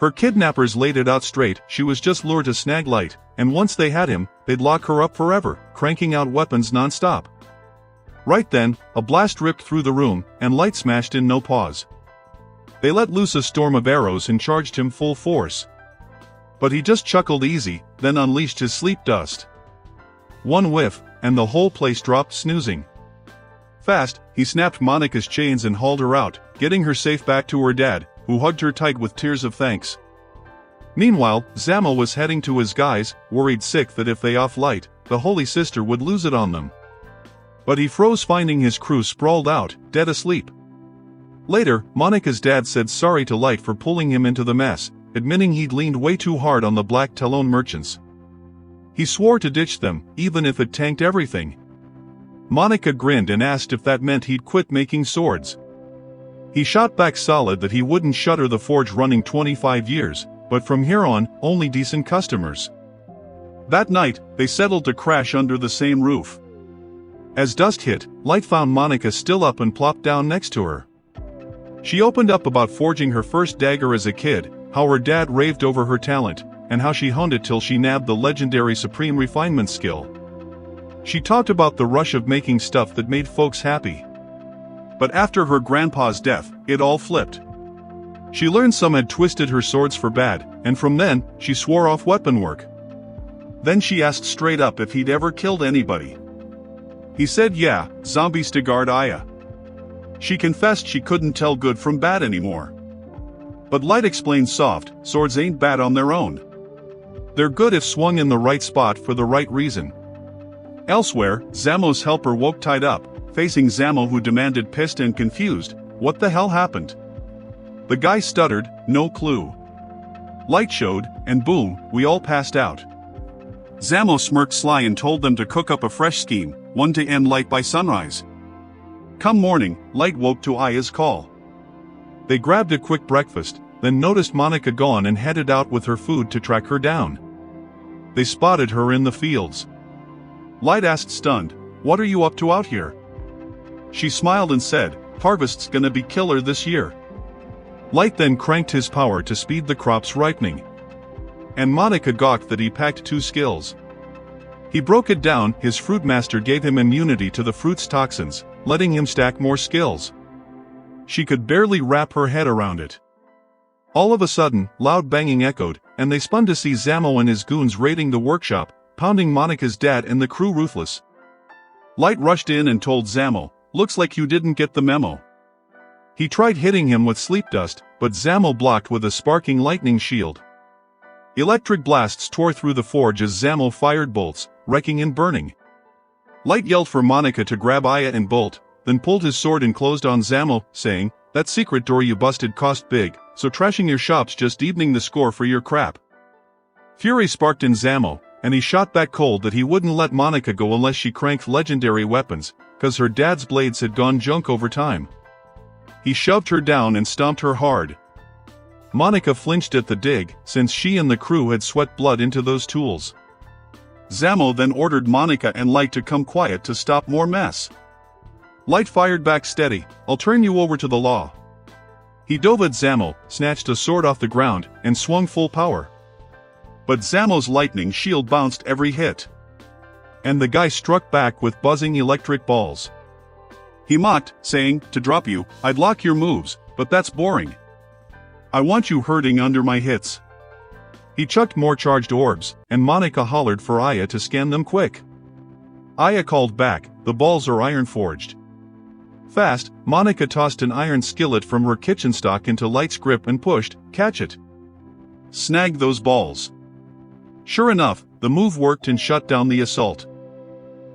Her kidnappers laid it out straight, she was just lured to snag Light, and once they had him, they'd lock her up forever, cranking out weapons non-stop. Right then, a blast ripped through the room, and Light smashed in no pause. They let loose a storm of arrows and charged him full force. But he just chuckled easy, then unleashed his sleep dust. One whiff, and the whole place dropped snoozing. Fast, he snapped Monika's chains and hauled her out, getting her safe back to her dad, who hugged her tight with tears of thanks. Meanwhile, Zamo was heading to his guys, worried sick that if they off Light, the Holy Sister would lose it on them. But he froze finding his crew sprawled out, dead asleep. Later, Monika's dad said sorry to Light for pulling him into the mess, admitting he'd leaned way too hard on the black Talon merchants. He swore to ditch them, even if it tanked everything. Monika grinned and asked if that meant he'd quit making swords. He shot back solid that he wouldn't shutter the forge running 25 years, but from here on, only decent customers. That night, they settled to crash under the same roof. As dusk hit, Light found Monika still up and plopped down next to her. She opened up about forging her first dagger as a kid, how her dad raved over her talent, and how she honed it till she nabbed the legendary Supreme Refinement skill. She talked about the rush of making stuff that made folks happy. But after her grandpa's death, it all flipped. She learned some had twisted her swords for bad, and from then, she swore off weapon work. Then she asked straight up if he'd ever killed anybody. He said yeah, zombies to guard Aya. She confessed she couldn't tell good from bad anymore. But Light explained soft, swords ain't bad on their own. They're good if swung in the right spot for the right reason. Elsewhere, Zamo's helper woke tied up, facing Zamo who demanded pissed and confused, "What the hell happened?" The guy stuttered, "No clue." Light showed, and boom, we all passed out. Zamo smirked sly and told them to cook up a fresh scheme, one to end Light by sunrise. Come morning, Light woke to Aya's call. They grabbed a quick breakfast, then noticed Monika gone and headed out with her food to track her down. They spotted her in the fields. Light asked stunned, "What are you up to out here?" She smiled and said, "Harvest's gonna be killer this year." Light then cranked his power to speed the crops ripening. And Monika gawked that he packed 2 skills. He broke it down, his fruit master gave him immunity to the fruit's toxins, letting him stack more skills. She could barely wrap her head around it. All of a sudden, loud banging echoed, and they spun to see Zamo and his goons raiding the workshop, pounding Monika's dad and the crew ruthless. Light rushed in and told Zamo, "Looks like you didn't get the memo." He tried hitting him with sleep dust, but Zamo blocked with a sparking lightning shield. Electric blasts tore through the forge as Zamo fired bolts, wrecking and burning. Light yelled for Monika to grab Aya and bolt, then pulled his sword and closed on Zamo, saying, That secret door you busted cost big, so trashing your shop's just evening the score for your crap. Fury sparked in Zamo, and he shot back cold that he wouldn't let Monica go unless she cranked legendary weapons, cause her dad's blades had gone junk over time. He shoved her down and stomped her hard. Monica flinched at the dig, since she and the crew had sweat blood into those tools. Zamo then ordered Monica and Light to come quiet to stop more mess. Light fired back steady, "I'll turn you over to the law." He dove at Zamo, snatched a sword off the ground, and swung full power. But Zamo's lightning shield bounced every hit. And the guy struck back with buzzing electric balls. He mocked, saying, "To drop you, I'd lock your moves, but that's boring. I want you hurting under my hits." He chucked more charged orbs, and Monica hollered for Aya to scan them quick. Aya called back, "The balls are iron-forged." Fast, Monica tossed an iron skillet from her kitchen stock into Light's grip and pushed, "Catch it. Snag those balls." Sure enough, the move worked and shut down the assault.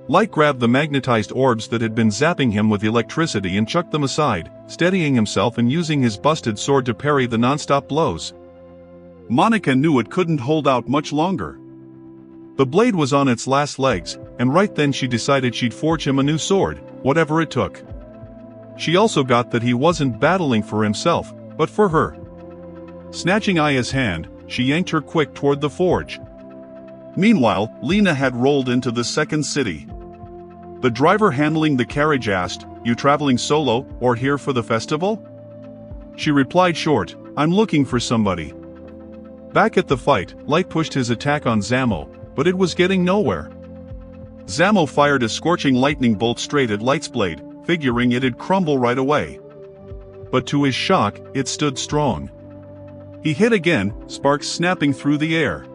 Light grabbed the magnetized orbs that had been zapping him with electricity and chucked them aside, steadying himself and using his busted sword to parry the non-stop blows. Monica knew it couldn't hold out much longer. The blade was on its last legs, and right then she decided she'd forge him a new sword, whatever it took. She also got that he wasn't battling for himself, but for her. Snatching Aya's hand, she yanked her quick toward the forge. Meanwhile, Lena had rolled into the second city. The driver handling the carriage asked, "You traveling solo, or here for the festival?" She replied short, "I'm looking for somebody." Back at the fight, Light pushed his attack on Zamo, but it was getting nowhere. Zamo fired a scorching lightning bolt straight at Light's blade, figuring it'd crumble right away. But to his shock, it stood strong. He hit again, sparks snapping through the air.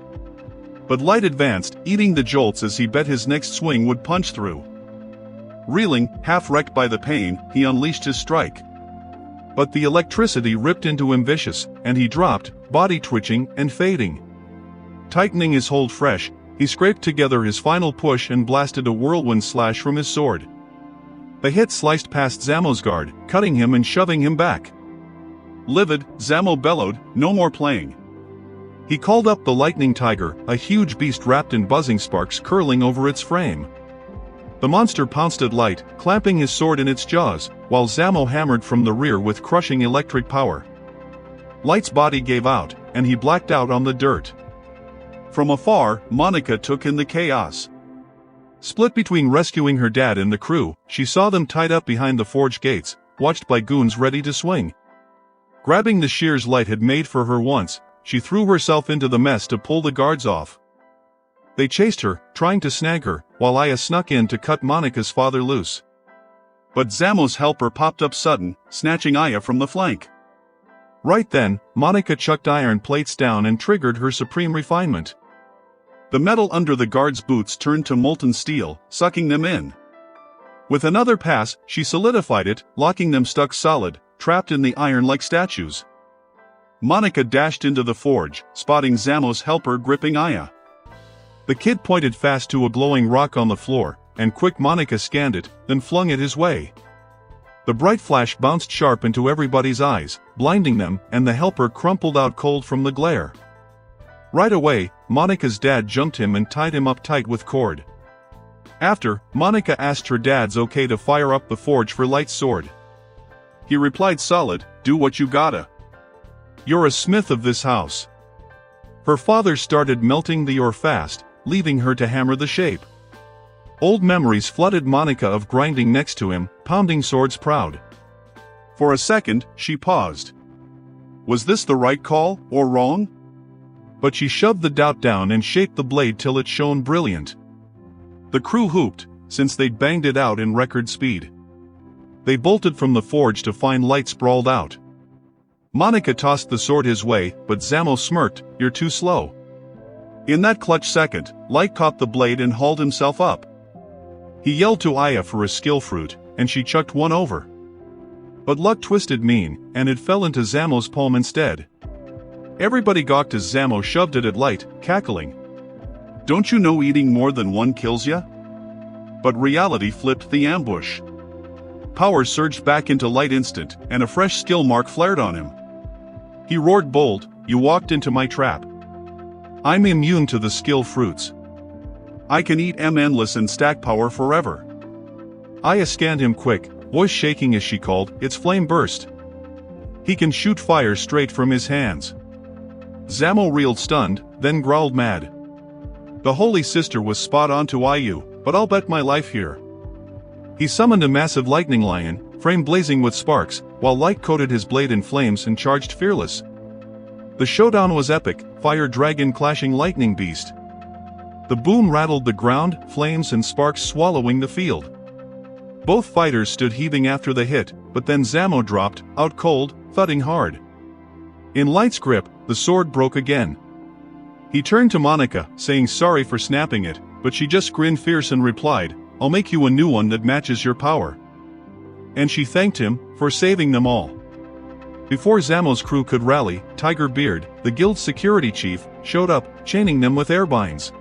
But Light advanced, eating the jolts as he bet his next swing would punch through. Reeling, half-wrecked by the pain, he unleashed his strike. But the electricity ripped into him vicious, and he dropped, body twitching and fading. Tightening his hold fresh, he scraped together his final push and blasted a whirlwind slash from his sword. The hit sliced past Zamo's guard, cutting him and shoving him back. Livid, Zamo bellowed, "No more playing." He called up the lightning tiger, a huge beast wrapped in buzzing sparks curling over its frame. The monster pounced at Light, clamping his sword in its jaws, while Zamo hammered from the rear with crushing electric power. Light's body gave out, and he blacked out on the dirt. From afar, Monica took in the chaos. Split between rescuing her dad and the crew, she saw them tied up behind the forge gates, watched by goons ready to swing. Grabbing the shears Light had made for her once, she threw herself into the mess to pull the guards off. They chased her, trying to snag her, while Aya snuck in to cut Monica's father loose. But Zamo's helper popped up sudden, snatching Aya from the flank. Right then, Monica chucked iron plates down and triggered her supreme refinement. The metal under the guards' boots turned to molten steel, sucking them in. With another pass, she solidified it, locking them stuck solid, trapped in the iron like statues. Monica dashed into the forge, spotting Zamo's helper gripping Aya. The kid pointed fast to a glowing rock on the floor, and quick Monica scanned it, then flung it his way. The bright flash bounced sharp into everybody's eyes, blinding them, and the helper crumpled out cold from the glare. Right away, Monica's dad jumped him and tied him up tight with cord. After, Monica asked her dad's okay to fire up the forge for Light's sword. He replied solid, "Do what you gotta. You're a smith of this house." Her father started melting the ore fast, leaving her to hammer the shape. Old memories flooded Monica of grinding next to him, pounding swords proud. For a second, she paused. Was this the right call, or wrong? But she shoved the doubt down and shaped the blade till it shone brilliant. The crew whooped, since they'd banged it out in record speed. They bolted from the forge to find Light sprawled out. Monica tossed the sword his way, but Zamo smirked, "You're too slow." In that clutch second, Light caught the blade and hauled himself up. He yelled to Aya for a skill fruit, and she chucked one over. But luck twisted mean, and it fell into Zamo's palm instead. Everybody gawked as Zamo shoved it at Light, cackling. "Don't you know eating more than one kills ya?" But reality flipped the ambush. power surged back into light instant, and a fresh skill mark flared on him. He roared bold, "You walked into my trap. I'm immune to the skill fruits. I can eat endless and stack power forever." Aya scanned him quick, voice shaking as she called, "It's flame burst. He can shoot fire straight from his hands." Zamo reeled stunned, then growled mad. The Holy Sister was spot on to IU, but I'll bet my life here. He summoned a massive lightning lion, frame blazing with sparks, while light coated his blade in flames and charged fearless. The showdown was epic, fire dragon clashing lightning beast. The boom rattled the ground, flames and sparks swallowing the field. Both fighters stood heaving after the hit, but then Zamo dropped, out cold, thudding hard. In Light's grip, the sword broke again. He turned to Monica, saying sorry for snapping it, but she just grinned fierce and replied, "I'll make you a new one that matches your power." And she thanked him for saving them all. Before Zamo's crew could rally, Tiger Beard, the guild's security chief, showed up, chaining them with airbinds.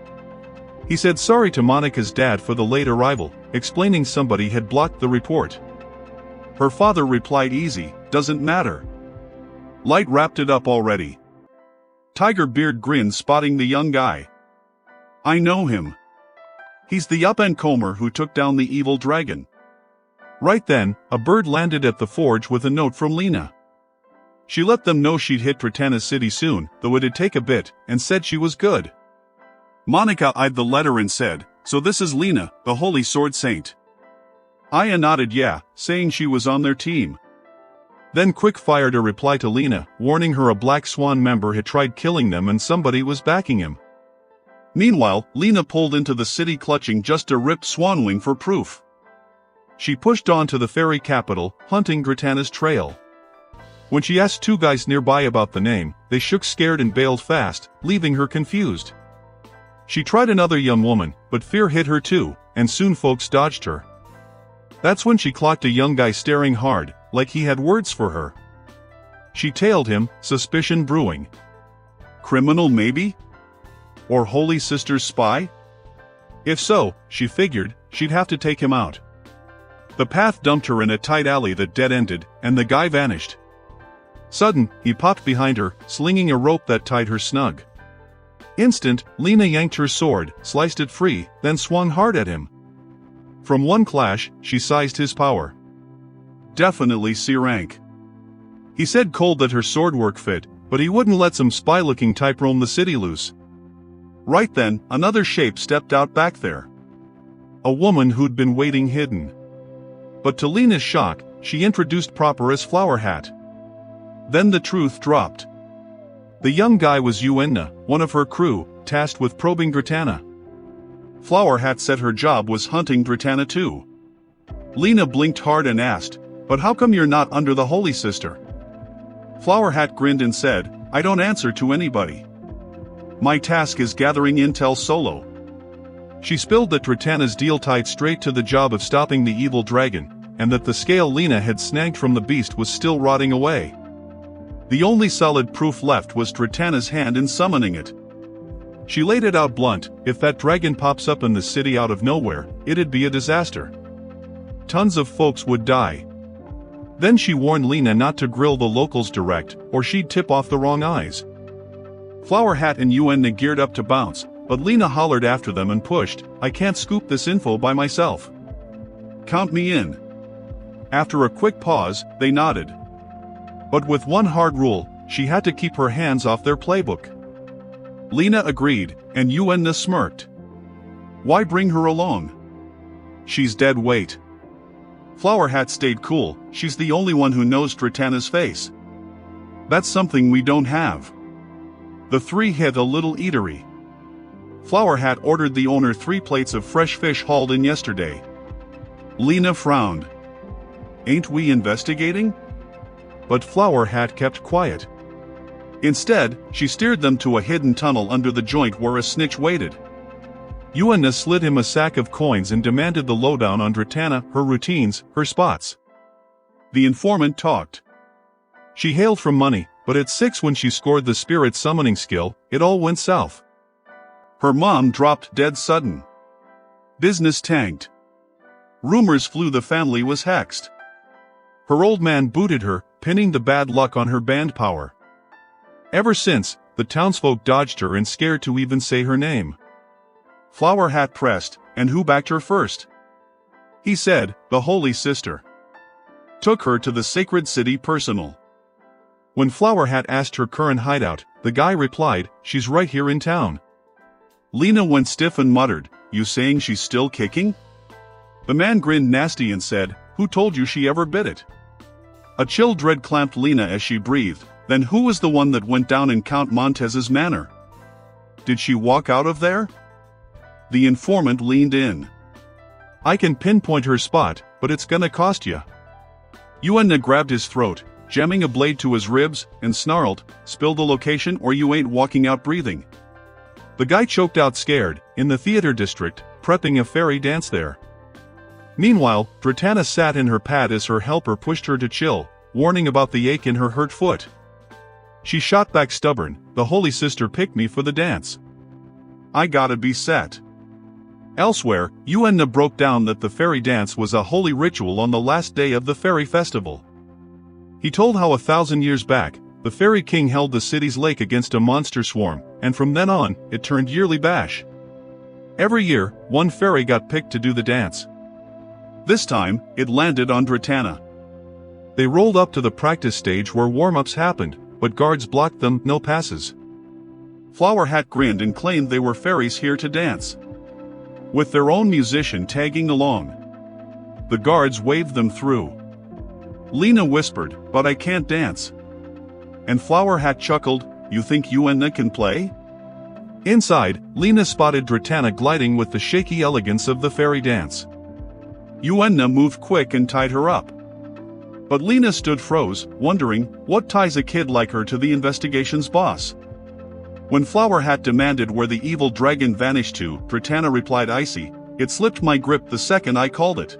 He said sorry to Monica's dad for the late arrival, explaining somebody had blocked the report. Her father replied easy, "Doesn't matter. Light wrapped it up already." Tiger Beard grinned, spotting the young guy. "I know him. He's the up-and-comer who took down the evil dragon." Right then, a bird landed at the forge with a note from Lena. She let them know she'd hit Tritana's city soon, though it'd take a bit, and said she was good. Monica eyed the letter and said, "So this is Lena, the Holy Sword Saint." Aya nodded yeah, saying she was on their team. Then quick fired a reply to Lena, warning her a Black Swan member had tried killing them and somebody was backing him. Meanwhile, Lena pulled into the city clutching just a ripped swan wing for proof. She pushed on to the fairy capital, hunting Gritana's trail. When she asked two guys nearby about the name, they shook scared and bailed fast, leaving her confused. She tried another young woman, but fear hit her too, and soon folks dodged her. That's when she clocked a young guy staring hard, like he had words for her. She tailed him, suspicion brewing. Criminal maybe? Or Holy Sister's spy? If so, she figured, she'd have to take him out. The path dumped her in a tight alley that dead-ended, and the guy vanished. Sudden, he popped behind her, slinging a rope that tied her snug. Instant, Lena yanked her sword, sliced it free, then swung hard at him. From one clash, she sized his power. Definitely C-rank. He said cold that her sword work fit, but he wouldn't let some spy-looking type roam the city loose. Right then, another shape stepped out back there. A woman who'd been waiting hidden. But to Lena's shock, she introduced proper as Flower Hat. Then the truth dropped. The young guy was Yuenna, one of her crew, tasked with probing Gritana. Flower Hat said her job was hunting Gritana too. Lena blinked hard and asked, "But how come you're not under the Holy Sister?" Flower Hat grinned and said, "I don't answer to anybody. My task is gathering intel solo." She spilled that Gritana's deal tied straight to the job of stopping the evil dragon, and that the scale Lena had snagged from the beast was still rotting away. The only solid proof left was Gritana's hand in summoning it. She laid it out blunt, if that dragon pops up in the city out of nowhere, it'd be a disaster. Tons of folks would die. Then she warned Lena not to grill the locals direct, or she'd tip off the wrong eyes. Flower Hat and Yuenna geared up to bounce, but Lena hollered after them and pushed, "I can't scoop this info by myself. Count me in." After a quick pause, they nodded. But with one hard rule, she had to keep her hands off their playbook. Lena agreed, and Yuenna smirked. Why bring her along? She's dead weight. Flower Hat stayed cool, she's the only one who knows Gritana's face. That's something we don't have. The three hit a little eatery. Flower Hat ordered the owner 3 plates of fresh fish hauled in yesterday. Lena frowned. Ain't we investigating? But Flower Hat kept quiet. Instead, she steered them to a hidden tunnel under the joint where a snitch waited. Yuenna slid him a sack of coins and demanded the lowdown on Gritana, her routines, her spots. The informant talked. She hailed from money, but at 6 when she scored the spirit summoning skill, it all went south. Her mom dropped dead sudden. Business tanked. Rumors flew the family was hexed. Her old man booted her, pinning the bad luck on her band power. Ever since, the townsfolk dodged her and scared to even say her name. Flower Hat pressed, and who backed her first? He said, the Holy Sister. Took her to the sacred city personal. When Flower Hat asked her current hideout, the guy replied, she's right here in town. Lena went stiff and muttered, you saying she's still kicking? The man grinned nasty and said, who told you she ever bit it? A chill dread clamped Lena as she breathed, then who was the one that went down in Count Montez's manor? Did she walk out of there? The informant leaned in. I can pinpoint her spot, but it's gonna cost ya. Yuenna grabbed his throat, jamming a blade to his ribs, and snarled, spill the location or you ain't walking out breathing. The guy choked out scared, in the theater district, prepping a fairy dance there. Meanwhile, Dratana sat in her pad as her helper pushed her to chill, warning about the ache in her hurt foot. She shot back stubborn, the Holy Sister picked me for the dance. I gotta be set. Elsewhere, Yuenna broke down that the fairy dance was a holy ritual on the last day of the fairy festival. He told how 1,000 years back, the fairy king held the city's lake against a monster swarm, and from then on, it turned yearly bash. Every year, one fairy got picked to do the dance. This time, it landed on Dratana. They rolled up to the practice stage where warm-ups happened, but guards blocked them, no passes. Flower Hat grinned and claimed they were fairies here to dance, with their own musician tagging along. The guards waved them through. Lena whispered, but I can't dance. And Flower Hat chuckled, you think Yuenna can play? Inside, Lena spotted Dratana gliding with the shaky elegance of the fairy dance. Yuenna moved quick and tied her up. But Lena stood froze, wondering, what ties a kid like her to the investigation's boss? When Flower Hat demanded where the evil dragon vanished to, Dratana replied icy, it slipped my grip the second I called it.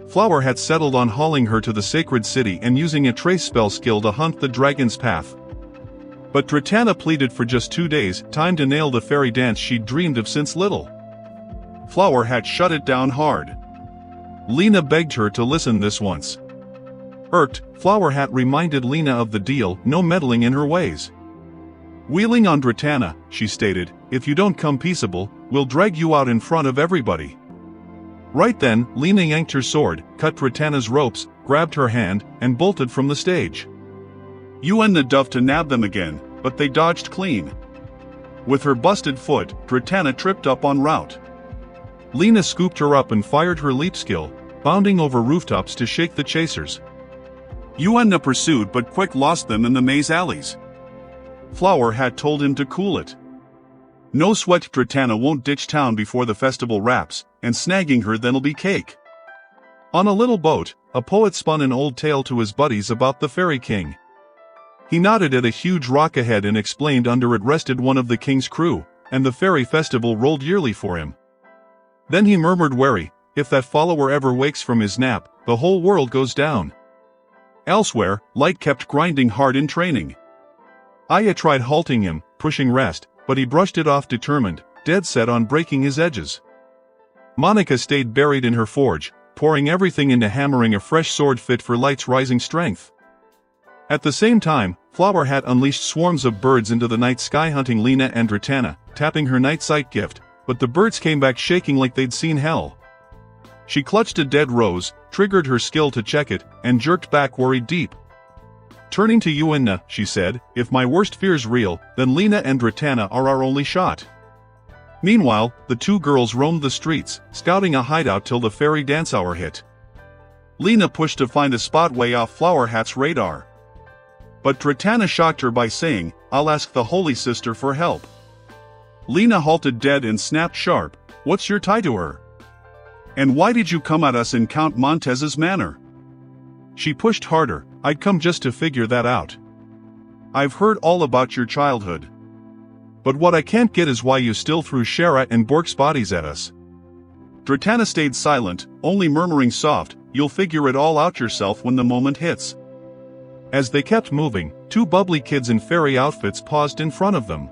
Flower Hat settled on hauling her to the sacred city and using a trace spell skill to hunt the dragon's path. But Dratana pleaded for just 2 days, time to nail the fairy dance she'd dreamed of since little. Flower Hat shut it down hard. Lena begged her to listen this once. Irked, Flower Hat reminded Lena of the deal, no meddling in her ways. Wheeling on Dratana, she stated, if you don't come peaceable, we'll drag you out in front of everybody. Right then, Lena yanked her sword, cut Dratana's ropes, grabbed her hand, and bolted from the stage. Yuenna dove to nab them again, but they dodged clean. With her busted foot, Dratana tripped up en route. Lena scooped her up and fired her leap skill, bounding over rooftops to shake the chasers. Yuenna pursued but quick lost them in the maze alleys. Flower Hat told him to cool it. No sweat, Dratana won't ditch town before the festival wraps, and snagging her then'll be cake. On a little boat, a poet spun an old tale to his buddies about the fairy king. He nodded at a huge rock ahead and explained under it rested one of the king's crew, and the fairy festival rolled yearly for him. Then he murmured wary, if that follower ever wakes from his nap, the whole world goes down. Elsewhere, Light kept grinding hard in training. Aya tried halting him, pushing rest, but he brushed it off determined, dead set on breaking his edges. Monica stayed buried in her forge, pouring everything into hammering a fresh sword fit for Light's rising strength. At the same time, Flower Hat unleashed swarms of birds into the night sky hunting Lena and Dratana, tapping her night sight gift, but the birds came back shaking like they'd seen hell. She clutched a dead rose, triggered her skill to check it, and jerked back worried deep. Turning to Yuenna, she said, if my worst fear's real, then Lena and Dratana are our only shot. Meanwhile, the two girls roamed the streets, scouting a hideout till the fairy dance hour hit. Lena pushed to find a spot way off Flower Hat's radar. But Dratana shocked her by saying, I'll ask the Holy Sister for help. Lena halted dead and snapped sharp, what's your tie to her? And why did you come at us in Count Montez's manor? She pushed harder, I'd come just to figure that out. I've heard all about your childhood. But what I can't get is why you still threw Shara and Bork's bodies at us. Dratana stayed silent, only murmuring soft, you'll figure it all out yourself when the moment hits. As they kept moving, two bubbly kids in fairy outfits paused in front of them.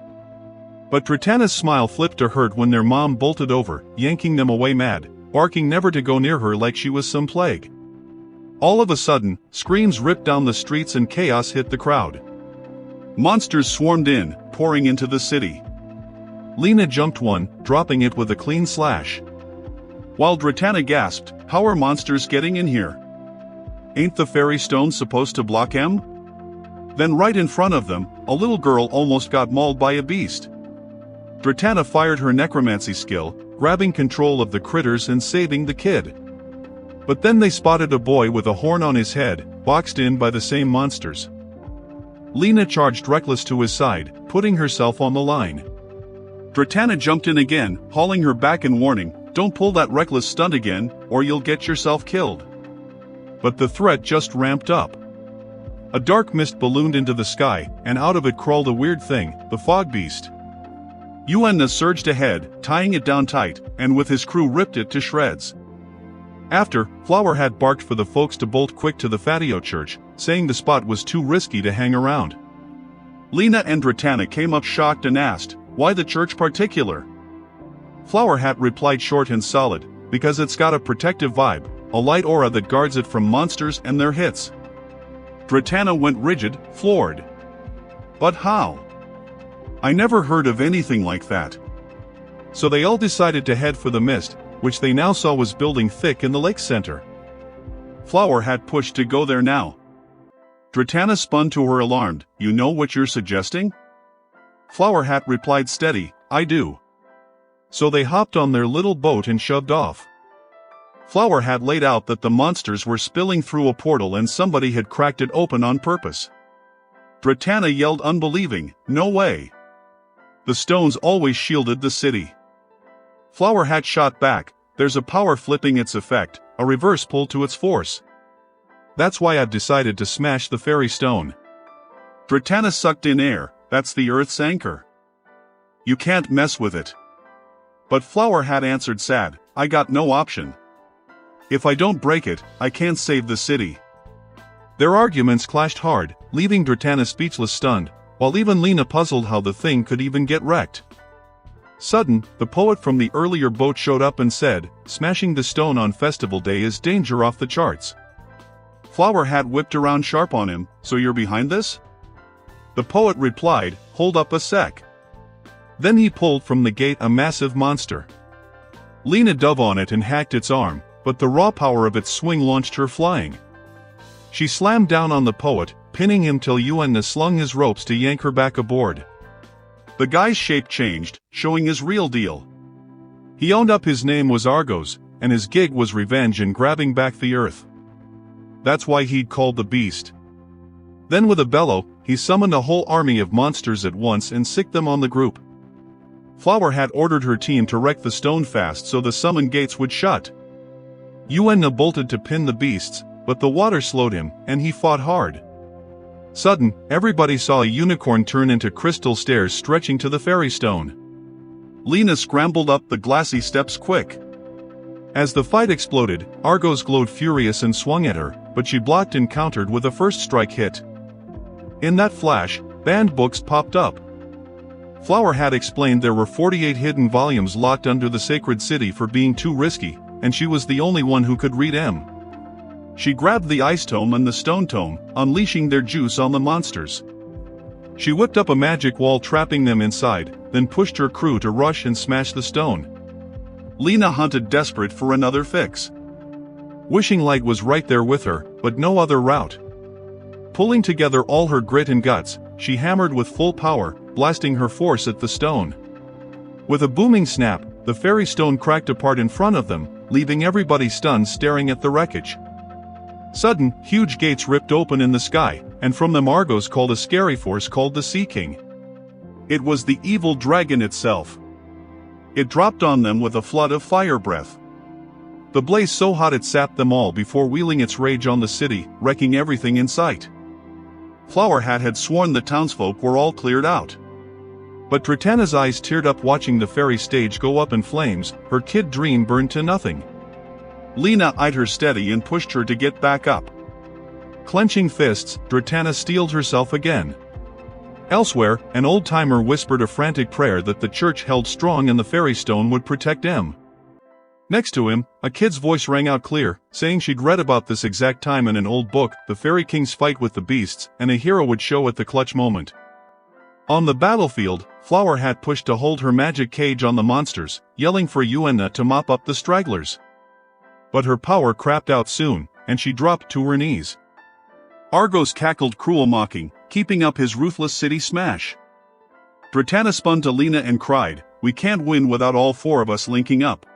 But Dratana's smile flipped to hurt when their mom bolted over, yanking them away mad, barking never to go near her like she was some plague. All of a sudden, screams ripped down the streets and chaos hit the crowd. Monsters swarmed in, pouring into the city. Lena jumped one, dropping it with a clean slash. While Dratana gasped, "How are monsters getting in here? Ain't the fairy stone supposed to block them?" Then right in front of them, a little girl almost got mauled by a beast. Dratana fired her necromancy skill, grabbing control of the critters and saving the kid. But then they spotted a boy with a horn on his head, boxed in by the same monsters. Lena charged reckless to his side, putting herself on the line. Dratana jumped in again, hauling her back and warning, "Don't pull that reckless stunt again, or you'll get yourself killed." But the threat just ramped up. A dark mist ballooned into the sky, and out of it crawled a weird thing, the fog beast. Yuenna surged ahead, tying it down tight, and with his crew ripped it to shreds. After, Flower Hat barked for the folks to bolt quick to the Fatio church, saying the spot was too risky to hang around. Lena and Dratana came up shocked and asked, "Why the church particular?" Flower Hat replied short and solid, "Because it's got a protective vibe, a light aura that guards it from monsters and their hits." Dratana went rigid, floored. "But how? I never heard of anything like that." So they all decided to head for the mist, which they now saw was building thick in the lake center. Flower Hat pushed to go there now. Dratana spun to her alarmed, "You know what you're suggesting?" Flower Hat replied steady, "I do." So they hopped on their little boat and shoved off. Flower Hat laid out that the monsters were spilling through a portal and somebody had cracked it open on purpose. Dratana yelled unbelieving, "No way! The stones always shielded the city." Flower Hat shot back, "There's a power flipping its effect, a reverse pull to its force. That's why I've decided to smash the fairy stone." Dratana sucked in air, "That's the Earth's anchor. You can't mess with it." But Flower Hat answered sad, "I got no option. If I don't break it, I can't save the city." Their arguments clashed hard, leaving Dratana speechless stunned, while even Lena puzzled how the thing could even get wrecked. Sudden, the poet from the earlier boat showed up and said, "Smashing the stone on festival day is danger off the charts." Flower Hat whipped around sharp on him, "So you're behind this?" The poet replied, "Hold up a sec." Then he pulled from the gate a massive monster. Lena dove on it and hacked its arm, but the raw power of its swing launched her flying. She slammed down on the poet, pinning him till Yuenna slung his ropes to yank her back aboard. The guy's shape changed, showing his real deal. He owned up his name was Argos, and his gig was revenge and grabbing back the earth. That's why he'd called the beast. Then with a bellow, he summoned a whole army of monsters at once and sicked them on the group. Flower Hat ordered her team to wreck the stone fast so the summon gates would shut. Yuenna bolted to pin the beasts, but the water slowed him, and he fought hard. Sudden, everybody saw a unicorn turn into crystal stairs stretching to the fairy stone. Lena scrambled up the glassy steps quick. As the fight exploded, Argos glowed furious and swung at her, but she blocked and countered with a first strike hit. In that flash, banned books popped up. Flower Hat explained there were 48 hidden volumes locked under the sacred city for being too risky, and she was the only one who could read them. She grabbed the ice tome and the stone tome, unleashing their juice on the monsters. She whipped up a magic wall trapping them inside, then pushed her crew to rush and smash the stone. Lena hunted desperate for another fix. Wishing Light was right there with her, but no other route. Pulling together all her grit and guts, she hammered with full power, blasting her force at the stone. With a booming snap, the fairy stone cracked apart in front of them, leaving everybody stunned staring at the wreckage. Sudden, huge gates ripped open in the sky, and from them Argos called a scary force called the Sea King. It was the evil dragon itself. It dropped on them with a flood of fire breath. The blaze so hot it sapped them all before wheeling its rage on the city, wrecking everything in sight. Flower Hat had sworn the townsfolk were all cleared out. But Dratana's eyes teared up watching the fairy stage go up in flames, her kid dream burned to nothing. Lena eyed her steady and pushed her to get back up. Clenching fists, Dratana steeled herself again. Elsewhere, an old-timer whispered a frantic prayer that the church held strong and the fairy stone would protect them. Next to him, a kid's voice rang out clear, saying she'd read about this exact time in an old book, the Fairy King's fight with the beasts, and a hero would show at the clutch moment. On the battlefield, Flower Hat pushed to hold her magic cage on the monsters, yelling for Yuenna to mop up the stragglers. But her power crapped out soon, and she dropped to her knees. Argos cackled cruel mocking, keeping up his ruthless city smash. Dratana spun to Lena and cried, "We can't win without all four of us linking up."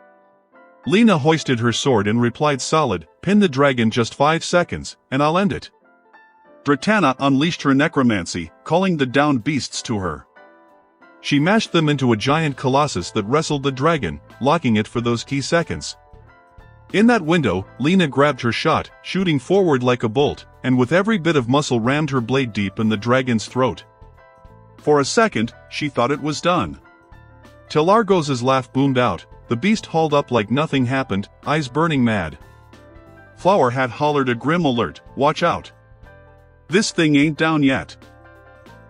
Lena hoisted her sword and replied solid, "Pin the dragon just 5 seconds, and I'll end it." Dratana unleashed her necromancy, calling the downed beasts to her. She mashed them into a giant colossus that wrestled the dragon, locking it for those key seconds. In that window, Lena grabbed her shot, shooting forward like a bolt, and with every bit of muscle rammed her blade deep in the dragon's throat. For a second, she thought it was done. Till Argos's laugh boomed out, the beast hauled up like nothing happened, eyes burning mad. Flower Hat hollered a grim alert, "Watch out. This thing ain't down yet."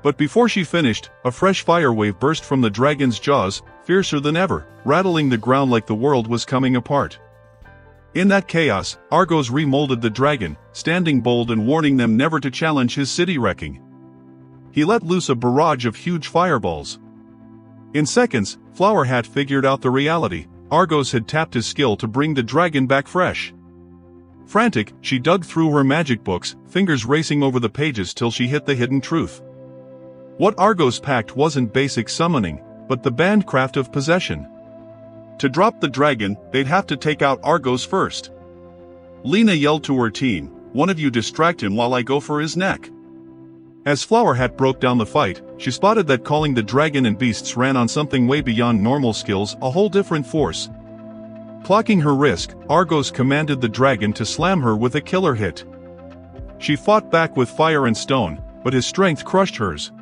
But before she finished, a fresh fire wave burst from the dragon's jaws, fiercer than ever, rattling the ground like the world was coming apart. In that chaos, Argos remolded the dragon, standing bold and warning them never to challenge his city wrecking. He let loose a barrage of huge fireballs. In seconds, Flower Hat figured out the reality. Argos had tapped his skill to bring the dragon back fresh. Frantic, she dug through her magic books, fingers racing over the pages till she hit the hidden truth. What Argos packed wasn't basic summoning, but the bandcraft of possession. To drop the dragon, they'd have to take out Argos first. Lena yelled to her team, "One of you distract him while I go for his neck." As Flower Hat broke down the fight, she spotted that calling the dragon and beasts ran on something way beyond normal skills, a whole different force. Clocking her risk, Argos commanded the dragon to slam her with a killer hit. She fought back with fire and stone, but his strength crushed hers.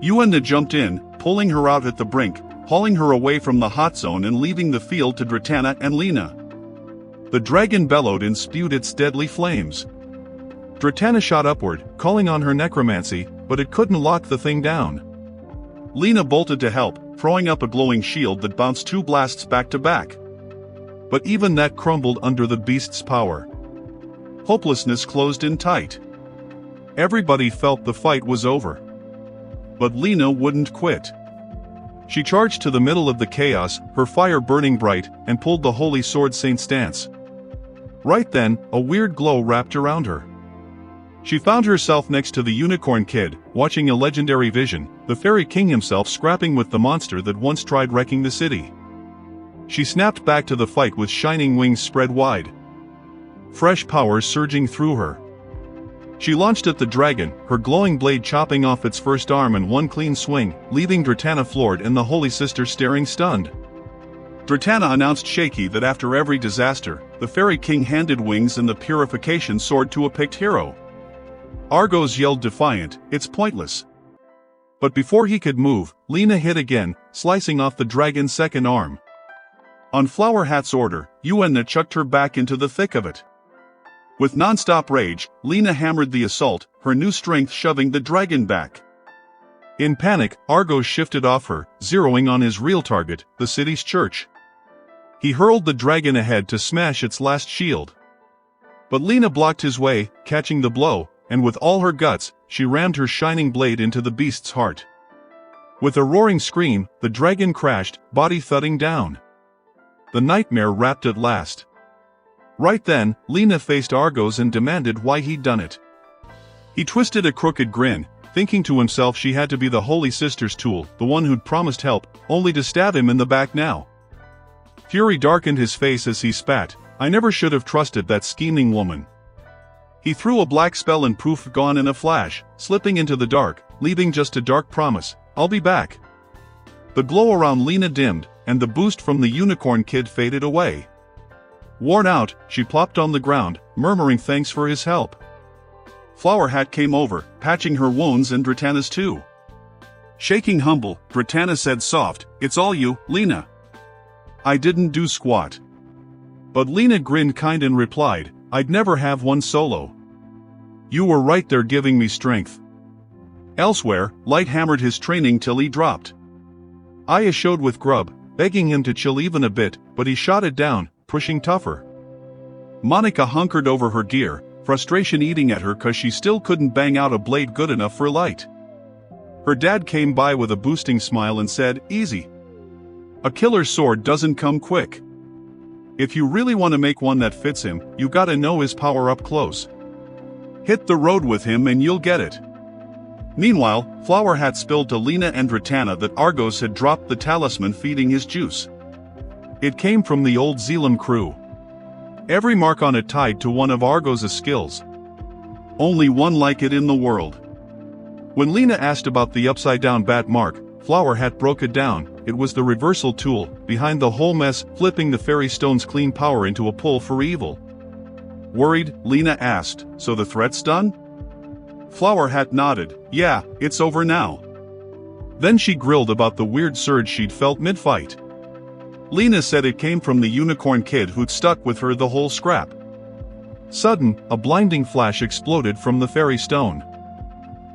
Yuenna jumped in, pulling her out at the brink, hauling her away from the hot zone and leaving the field to Dratana and Lena. The dragon bellowed and spewed its deadly flames. Dratana shot upward, calling on her necromancy, but it couldn't lock the thing down. Lena bolted to help, throwing up a glowing shield that bounced 2 blasts back to back. But even that crumbled under the beast's power. Hopelessness closed in tight. Everybody felt the fight was over. But Lena wouldn't quit. She charged to the middle of the chaos, her fire burning bright, and pulled the holy sword saint stance. Right then, a weird glow wrapped around her. She found herself next to the Unicorn Kid, watching a legendary vision, the Fairy King himself scrapping with the monster that once tried wrecking the city. She snapped back to the fight with shining wings spread wide. Fresh power surging through her. She launched at the dragon, her glowing blade chopping off its first arm in one clean swing, leaving Dratana floored and the Holy Sister staring stunned. Dratana announced shaky that after every disaster, the Fairy King handed wings and the purification sword to a picked hero. Argos yelled defiant, "It's pointless." But before he could move, Lena hit again, slicing off the dragon's second arm. On Flower Hat's order, Yuenna chucked her back into the thick of it. With non-stop rage, Lena hammered the assault, her new strength shoving the dragon back. In panic, Argos shifted off her, zeroing on his real target, the city's church. He hurled the dragon ahead to smash its last shield. But Lena blocked his way, catching the blow, and with all her guts, she rammed her shining blade into the beast's heart. With a roaring scream, the dragon crashed, body thudding down. The nightmare wrapped at last. Right then, Lena faced Argos and demanded why he'd done it. He twisted a crooked grin, thinking to himself she had to be the Holy Sister's tool, the one who'd promised help, only to stab him in the back now. Fury darkened his face as he spat, "I never should have trusted that scheming woman." He threw a black spell and poof, gone in a flash, slipping into the dark, leaving just a dark promise, "I'll be back." The glow around Lena dimmed, and the boost from the Unicorn Kid faded away. Worn out, she plopped on the ground, murmuring thanks for his help. Flower Hat came over, patching her wounds and Dratana's too. Shaking humble, Dratana said soft, "It's all you, Lena." "I didn't do squat." But Lena grinned kind and replied, "I'd never have one solo. You were right there giving me strength." Elsewhere, Light hammered his training till he dropped. Aya showed with grub, begging him to chill even a bit, but he shot it down, pushing tougher. Monica hunkered over her gear, frustration eating at her cause she still couldn't bang out a blade good enough for Light. Her dad came by with a boosting smile and said, "Easy. A killer's sword doesn't come quick. If you really want to make one that fits him, you gotta know his power up close. Hit the road with him and you'll get it." Meanwhile, Flower Hat spilled to Lena and Dratana that Argos had dropped the talisman feeding his juice. It came from the old Zealam crew. Every mark on it tied to one of Argos' skills. Only one like it in the world. When Lena asked about the upside-down bat mark, Flower Hat broke it down. It was the reversal tool behind the whole mess, flipping the fairy stone's clean power into a pull for evil. Worried, Lena asked, "So the threat's done?" Flower Hat nodded. "Yeah, it's over now." Then she grilled about the weird surge she'd felt mid-fight. Lena said it came from the unicorn kid who'd stuck with her the whole scrap. Sudden, a blinding flash exploded from the fairy stone.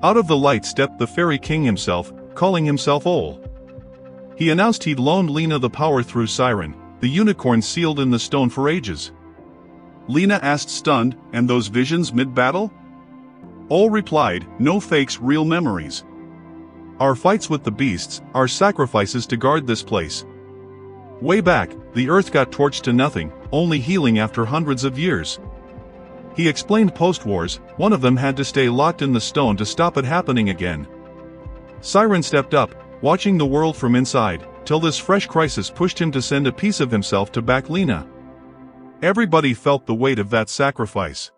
Out of the light stepped the fairy king himself, calling himself Ol. He announced he'd loaned Lena the power through Siren, the unicorn sealed in the stone for ages. Lena asked stunned, "And those visions mid-battle?" Ol replied, "No fakes, real memories. Our fights with the beasts, our sacrifices to guard this place. Way back, the earth got torched to nothing, only healing after hundreds of years." He explained post-wars, one of them had to stay locked in the stone to stop it happening again. Siren stepped up, watching the world from inside, till this fresh crisis pushed him to send a piece of himself to back Lena. Everybody felt the weight of that sacrifice.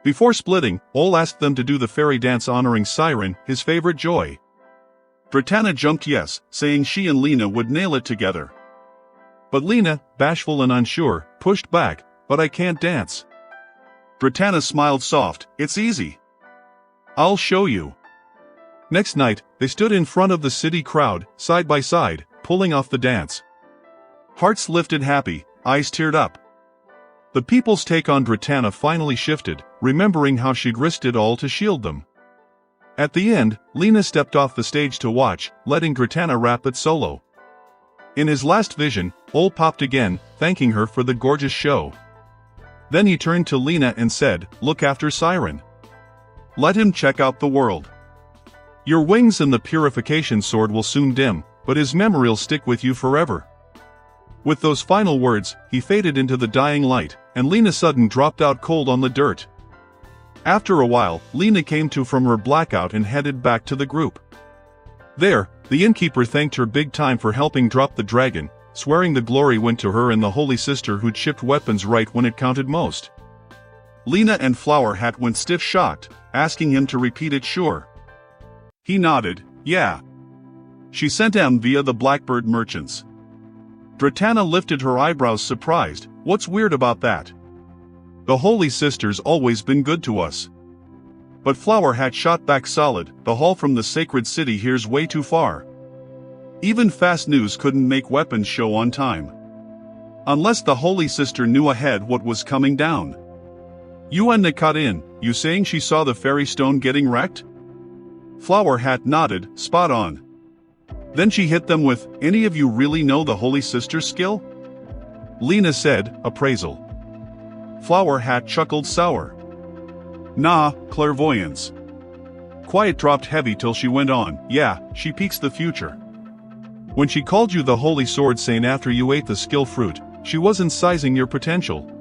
Before splitting, Ol asked them to do the fairy dance honoring Siren, his favorite joy. Dratana jumped yes, saying she and Lena would nail it together. But Lena, bashful and unsure, pushed back, "But I can't dance." Dratana smiled soft, "It's easy. I'll show you." Next night, they stood in front of the city crowd, side by side, pulling off the dance. Hearts lifted happy, eyes teared up. The people's take on Dratana finally shifted, remembering how she'd risked it all to shield them. At the end, Lena stepped off the stage to watch, letting Dratana rap it solo. In his last vision, Ol popped again, thanking her for the gorgeous show. Then he turned to Lena and said, "Look after Siren. Let him check out the world. Your wings and the purification sword will soon dim, but his memory'll stick with you forever." With those final words, he faded into the dying light, and Lena sudden dropped out cold on the dirt. After a while, Lena came to from her blackout and headed back to the group. There, the innkeeper thanked her big time for helping drop the dragon, swearing the glory went to her and the holy sister who'd shipped weapons right when it counted most. Lena and Flower Hat went stiff shocked, asking him to repeat it sure. He nodded, "Yeah. She sent them via the Blackbird merchants." Dratana lifted her eyebrows surprised, "What's weird about that? The Holy Sister's always been good to us." But Flower Hat shot back solid, "The haul from the sacred city here's way too far. Even fast news couldn't make weapons show on time. Unless the Holy Sister knew ahead what was coming down." "You and cut in, you saying she saw the fairy stone getting wrecked?" Flower Hat nodded, "Spot on. Then she hit them with, 'Any of you really know the Holy Sister's skill?'" Lena said, "Appraisal." Flower Hat chuckled sour. "Nah, clairvoyance." Quiet dropped heavy till she went on, "Yeah, she peeks the future. When she called you the Holy Sword Saint after you ate the skill fruit, she wasn't sizing your potential.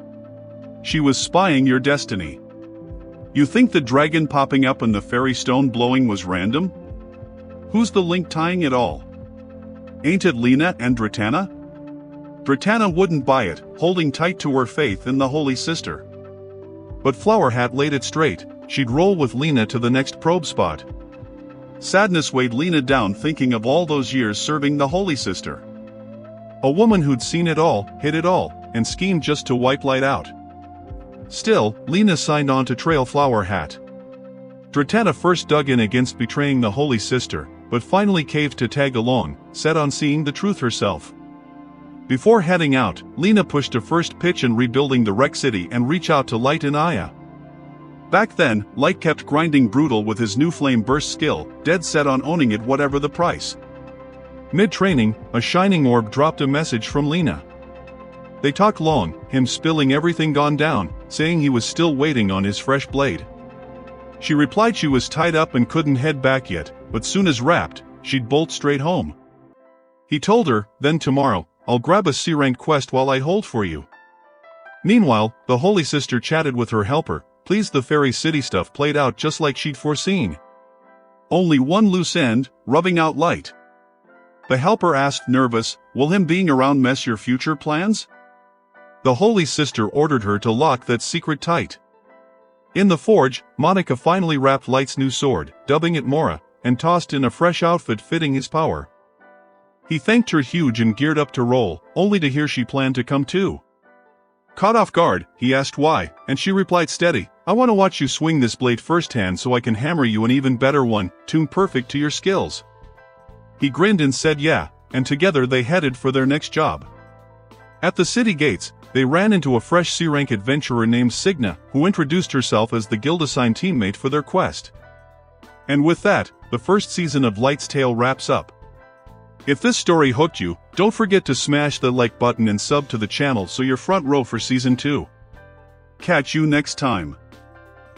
She was spying your destiny. You think the dragon popping up and the fairy stone blowing was random? Who's the link tying it all? Ain't it Lena and Dratana?" Dratana wouldn't buy it, holding tight to her faith in the Holy Sister. But Flower Hat laid it straight, she'd roll with Lena to the next probe spot. Sadness weighed Lena down thinking of all those years serving the Holy Sister. A woman who'd seen it all, hit it all, and schemed just to wipe Light out. Still, Lena signed on to trail Flower Hat. Dratana first dug in against betraying the Holy Sister, but finally caved to tag along, set on seeing the truth herself. Before heading out, Lena pushed to first pitch in rebuilding the wreck city and reach out to Light and Aya. Back then, Light kept grinding brutal with his new flame burst skill, dead set on owning it whatever the price. Mid-training, a shining orb dropped a message from Lena. They talked long, him spilling everything gone down, saying he was still waiting on his fresh blade. She replied she was tied up and couldn't head back yet, but soon as wrapped, she'd bolt straight home. He told her, then tomorrow, I'll grab a C-rank quest while I hold for you. Meanwhile, the Holy Sister chatted with her helper, pleased the fairy city stuff played out just like she'd foreseen. Only one loose end, rubbing out light. The helper asked nervous, will him being around mess your future plans? The Holy Sister ordered her to lock that secret tight. In the forge, Monica finally wrapped Light's new sword, dubbing it Mora, and tossed in a fresh outfit fitting his power. He thanked her huge and geared up to roll, only to hear she planned to come too. Caught off guard, he asked why, and she replied steady, I want to watch you swing this blade firsthand so I can hammer you an even better one, tuned perfect to your skills. He grinned and said yeah, and together they headed for their next job. At the city gates, they ran into a fresh C-rank adventurer named Signa, who introduced herself as the guild-assigned teammate for their quest. And with that, the first season of Light's Tale wraps up. If this story hooked you, don't forget to smash the like button and sub to the channel so you're front row for season 2. Catch you next time.